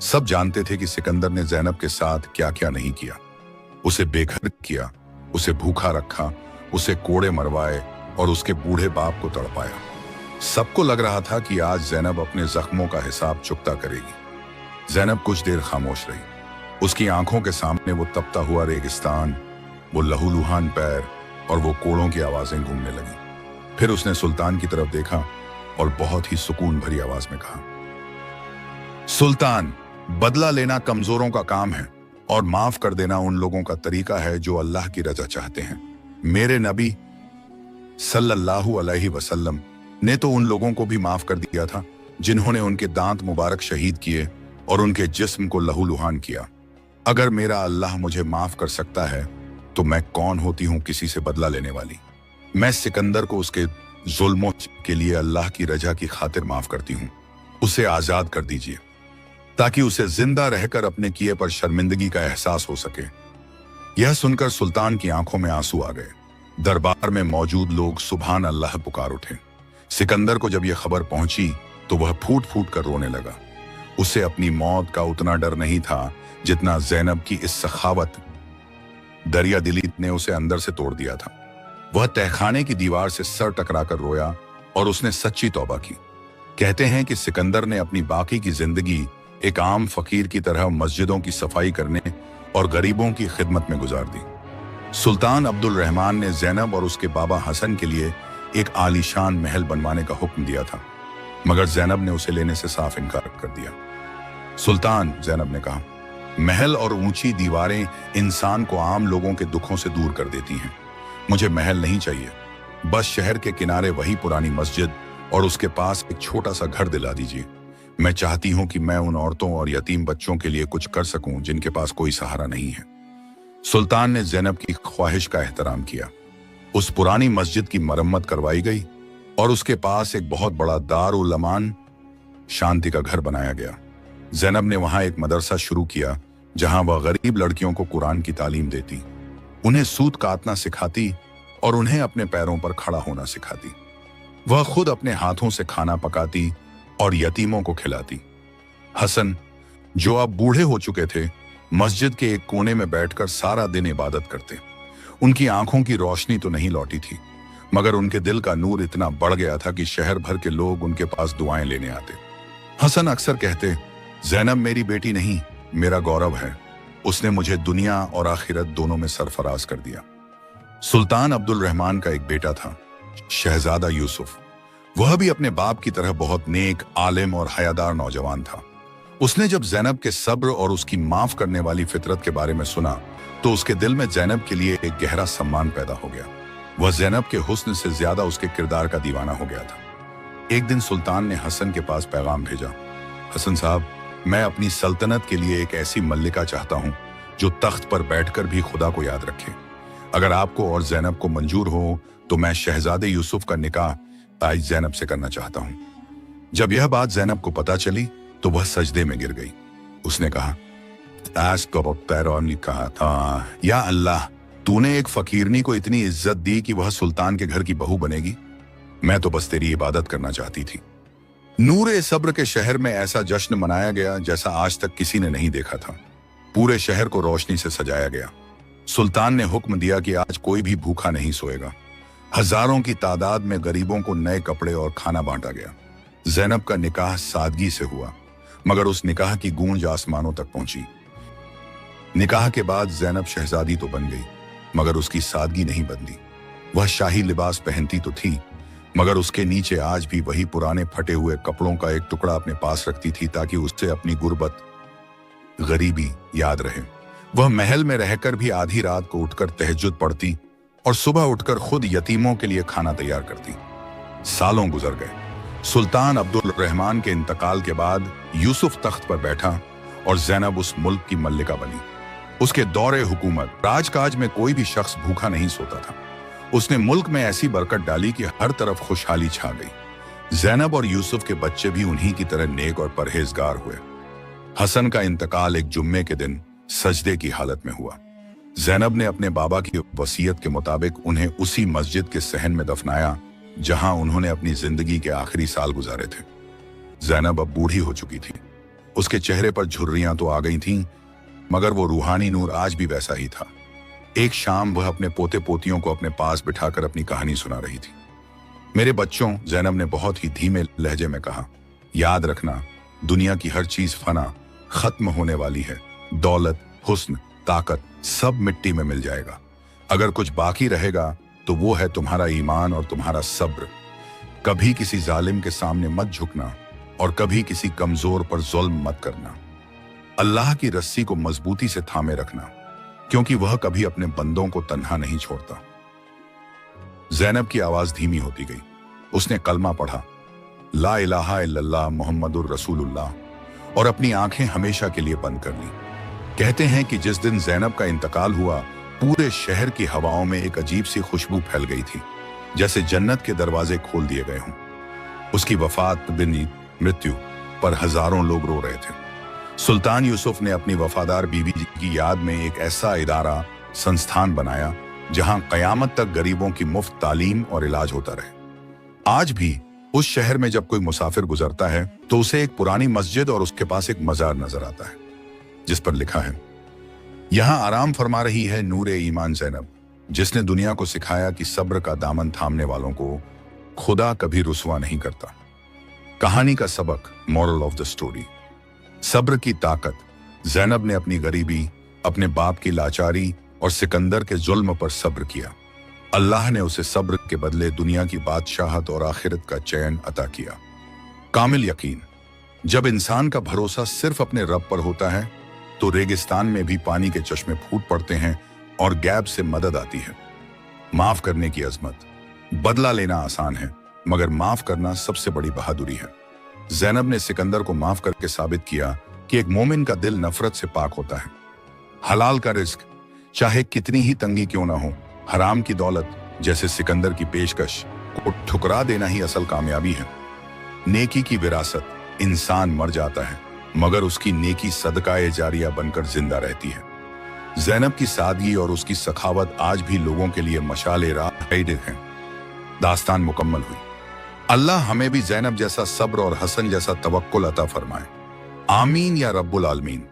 सब जानते थे कि सिकंदर ने जैनब के साथ क्या क्या नहीं किया। उसे बेघर किया, उसे भूखा रखा, उसे कोड़े मरवाए और उसके बूढ़े बाप को तड़पाया। सबको लग रहा था कि आज जैनब अपने जख्मों का हिसाब चुकता करेगी। जैनब कुछ देर खामोश रही। उसकी आंखों के सामने वो तपता हुआ रेगिस्तान, वो लहूलुहान पैर और वो कोड़ों की आवाजें घूमने लगी। फिर उसने सुल्तान की तरफ देखा और बहुत ही सुकून भरी आवाज में कहा, सुल्तान, बदला लेना कमजोरों का काम है और माफ कर देना उन लोगों का तरीका है जो अल्लाह की रजा चाहते हैं। मेरे नबी सल्लल्लाहु अलैहि वसल्लम ने तो उन लोगों को भी माफ कर दिया था जिन्होंने उनके दांत मुबारक शहीद किए और उनके जिस्म को लहूलुहान किया। अगर मेरा अल्लाह मुझे माफ कर सकता है तो मैं कौन होती हूं किसी से बदला लेने वाली। मैं सिकंदर को उसके जुल्मों के लिए अल्लाह की रजा की खातिर माफ करती हूं। उसे आजाद कर दीजिए ताकि उसे जिंदा रहकर अपने किए पर शर्मिंदगी का एहसास हो सके। यह सुनकर सुल्तान की आंखों में आंसू आ गए। दरबार में मौजूद लोग सुभान अल्लाह पुकार उठे। सिकंदर को जब यह खबर पहुंची तो वह फूट फूट कर रोने लगा। उसे अपनी मौत का उतना डर नहीं था जितना जैनब की इस सखावत दरिया दिली ने उसे अंदर से तोड़ दिया था। वह तहखाने की दीवार से सर टकराकर रोया और उसने सच्ची तौबा की। कहते हैं कि सिकंदर ने अपनी बाकी की जिंदगी एक आम फकीर की तरह मस्जिदों की सफाई करने और गरीबों की खिदमत में गुजार दी। सुल्तान अब्दुल रहमान ने जैनब और उसके बाबा हसन के लिए एक आलीशान महल बनवाने का हुक्म दिया था, मगर जैनब ने उसे लेने से साफ इनकार कर दिया। सुल्तान, जैनब ने कहा, महल और ऊंची दीवारें इंसान को आम लोगों के दुखों से दूर कर देती हैं। मुझे महल नहीं चाहिए, बस शहर के किनारे वही पुरानी मस्जिद और उसके पास एक छोटा सा घर दिला दीजिए। मैं चाहती हूं कि मैं उन औरतों और यतीम बच्चों के लिए कुछ कर सकूं जिनके पास कोई सहारा नहीं है। सुल्तान ने जैनब की ख्वाहिश का एहतराम किया। उस पुरानी मस्जिद की मरम्मत करवाई गई और उसके पास एक बहुत बड़ा दारुल अमान, शांति का घर बनाया गया। जैनब ने वहां एक मदरसा शुरू किया जहां वह गरीब लड़कियों को कुरान की तालीम देती, उन्हें सूत काटना सिखाती और उन्हें अपने पैरों पर खड़ा होना सिखाती। वह खुद अपने हाथों से खाना पकाती और यतीमों को खिलाती। हसन, जो अब बूढ़े हो चुके थे, मस्जिद के एक कोने में बैठकर सारा दिन इबादत करते। उनकी आंखों की रोशनी तो नहीं लौटी थी, मगर उनके दिल का नूर इतना बढ़ गया था कि शहर भर के लोग उनके पास दुआएं लेने आते। हसन अक्सर कहते, ज़ैनब मेरी बेटी नहीं, मेरा गौरव है। उसने मुझे दुनिया और आखिरत दोनों में सरफराज कर दिया। सुल्तान अब्दुल रहमान का एक बेटा था, शहजादा यूसुफ। वह भी अपने बाप की तरह बहुत नेक, आलिम और हयादार नौजवान था। उसने जब ज़ैनब के सब्र और उसकी माफ करने वाली फितरत के बारे में सुना तो उसके दिल में ज़ैनब के लिए एक गहरा सम्मान पैदा हो गया। वह ज़ैनब के हुस्न से ज्यादा उसके किरदार का दीवाना हो गया था। एक दिन सुल्तान ने हसन के पास पैगाम भेजा, हसन साहब, मैं अपनी सल्तनत के लिए एक ऐसी मल्लिका चाहता हूं जो तख्त पर बैठकर भी खुदा को याद रखे। अगर आपको और ज़ैनब को मंजूर हो तो मैं शहजादे यूसुफ का निकाह आज ज़ैनब से करना चाहता हूं। जब यह बात ज़ैनब को पता चली तो वह सजदे में गिर गई। उसने कहा, कहा था, या अल्लाह, तूने एक फकीरनी को इतनी इज्जत दी कि वह सुल्तान के घर की बहू बनेगी। मैं तो बस तेरी इबादत करना चाहती थी। नूरे सब्र के शहर में ऐसा जश्न मनाया गया जैसा आज तक किसी ने नहीं देखा था। पूरे शहर को रोशनी से सजाया गया। सुल्तान ने हुक्म दिया कि आज कोई भी भूखा नहीं सोएगा। हजारों की तादाद में गरीबों को नए कपड़े और खाना बांटा गया। ज़ैनब का निकाह सादगी से हुआ, मगर उस निकाह की गूंज आसमानों तक पहुंची। निकाह के बाद ज़ैनब शहजादी तो बन गई, मगर उसकी सादगी नहीं बदली। वह शाही लिबास पहनती तो थी, मगर उसके नीचे आज भी वही पुराने फटे हुए कपड़ों का एक टुकड़ा अपने पास रखती थी ताकि उससे अपनी गुर्बत, गरीबी याद रहे। वह महल में रहकर भी आधी रात को उठकर तहज्जुद पढ़ती और सुबह उठकर खुद यतीमों के लिए खाना तैयार करती। सालों गुजर गए। सुल्तान अब्दुल रहमान के इंतकाल के बाद यूसुफ तख्त पर बैठा और ज़ैनब उस मुल्क की मल्लिका बनी। उसके दौरे हुकूमत राजकाज में कोई भी शख्स भूखा नहीं सोता था। उसने मुल्क में ऐसी बरकत डाली कि हर तरफ खुशहाली छा गई। ज़ैनब और यूसुफ के बच्चे भी उन्हीं की तरह नेक और परहेजगार हुए। हसन का इंतकाल एक जुम्मे के दिन सजदे की हालत में हुआ। ज़ैनब ने अपने बाबा की वसीयत के मुताबिक उन्हें उसी मस्जिद के सहन में दफनाया जहां उन्होंने अपनी जिंदगी के आखिरी साल गुजारे थे। ज़ैनब अब बूढ़ी हो चुकी थी। उसके चेहरे पर झुर्रियां तो आ गई थीं, मगर वो रूहानी नूर आज भी वैसा ही था। एक शाम वह अपने पोते पोतियों को अपने पास बिठाकर अपनी कहानी सुना रही थी। मेरे बच्चों, ज़ैनब ने बहुत ही धीमे लहजे में कहा, याद रखना, दुनिया की हर चीज फना, खत्म होने वाली है। दौलत, हुस्न, ताकत सब मिट्टी में मिल जाएगा। अगर कुछ बाकी रहेगा तो वो है तुम्हारा ईमान और तुम्हारा सब्र। कभी किसी जालिम के सामने मत झुकना और कभी किसी कमजोर पर जुल्म मत करना। अल्लाह की रस्सी को मजबूती से थामे रखना, क्योंकि वह कभी अपने बंदों को तन्हा नहीं छोड़ता। ज़ैनब की आवाज धीमी होती गई। उसने कलमा पढ़ा, ला इलाहा इल्लल्लाह मुहम्मदुर रसूलुल्लाह, और अपनी आंखें हमेशा के लिए बंद कर ली। कहते हैं कि जिस दिन ज़ैनब का इंतकाल हुआ, पूरे शहर की हवाओं में एक अजीब सी खुशबू फैल गई थी, जैसे जन्नत के दरवाजे खोल दिए गए हों। उसकी वफात बिन मृत्यु पर हजारों लोग रो रहे थे। सुल्तान यूसुफ ने अपनी वफादार बीवी की याद में एक ऐसा इदारा, संस्थान बनाया जहां कयामत तक गरीबों की मुफ्त तालीम और इलाज होता रहे। आज भी उस शहर में जब कोई मुसाफिर गुजरता है तो उसे एक पुरानी मस्जिद और उसके पास एक मजार नजर आता है, जिस पर लिखा है, यहां आराम फरमा रही है नूरे ईमान ज़ैनब, जिसने दुनिया को सिखाया कि सब्र का दामन थामने वालों को खुदा कभी रुसवा नहीं करता। कहानी का सबक, मॉरल ऑफ द स्टोरी, सब्र की ताकत। ज़ैनब ने अपनी गरीबी, अपने बाप की लाचारी और सिकंदर के जुल्म पर सब्र किया। अल्लाह ने उसे सब्र के बदले दुनिया की बादशाहत और आखिरत का चैन अता किया। कामिल यकीन, जब इंसान का भरोसा सिर्फ अपने रब पर होता है तो रेगिस्तान में भी पानी के चश्मे फूट पड़ते हैं और गैब से मदद आती है। माफ करने की अजमत, बदला लेना आसान है, मगर माफ करना सबसे बड़ी बहादुरी है। ज़ैनब ने सिकंदर को माफ करके साबित किया कि एक मोमिन का दिल नफरत से पाक होता है। हलाल का रिस्क, चाहे कितनी ही तंगी क्यों ना हो, हराम की दौलत जैसे सिकंदर की पेशकश को ठुकरा देना ही असल कामयाबी है। नेकी की विरासत, इंसान मर जाता है मगर उसकी नेकी सदकाए जारिया बनकर जिंदा रहती है। ज़ैनब की सादगी और उसकी सखावत आज भी लोगों के लिए मशाल राह है। दास्तान मुकम्मल हुई। अल्लाह हमें भी ज़ैनब जैसा सब्र और हसन जैसा तवक्कुल अता फरमाए। आमीन या रब्बुल आलमीन।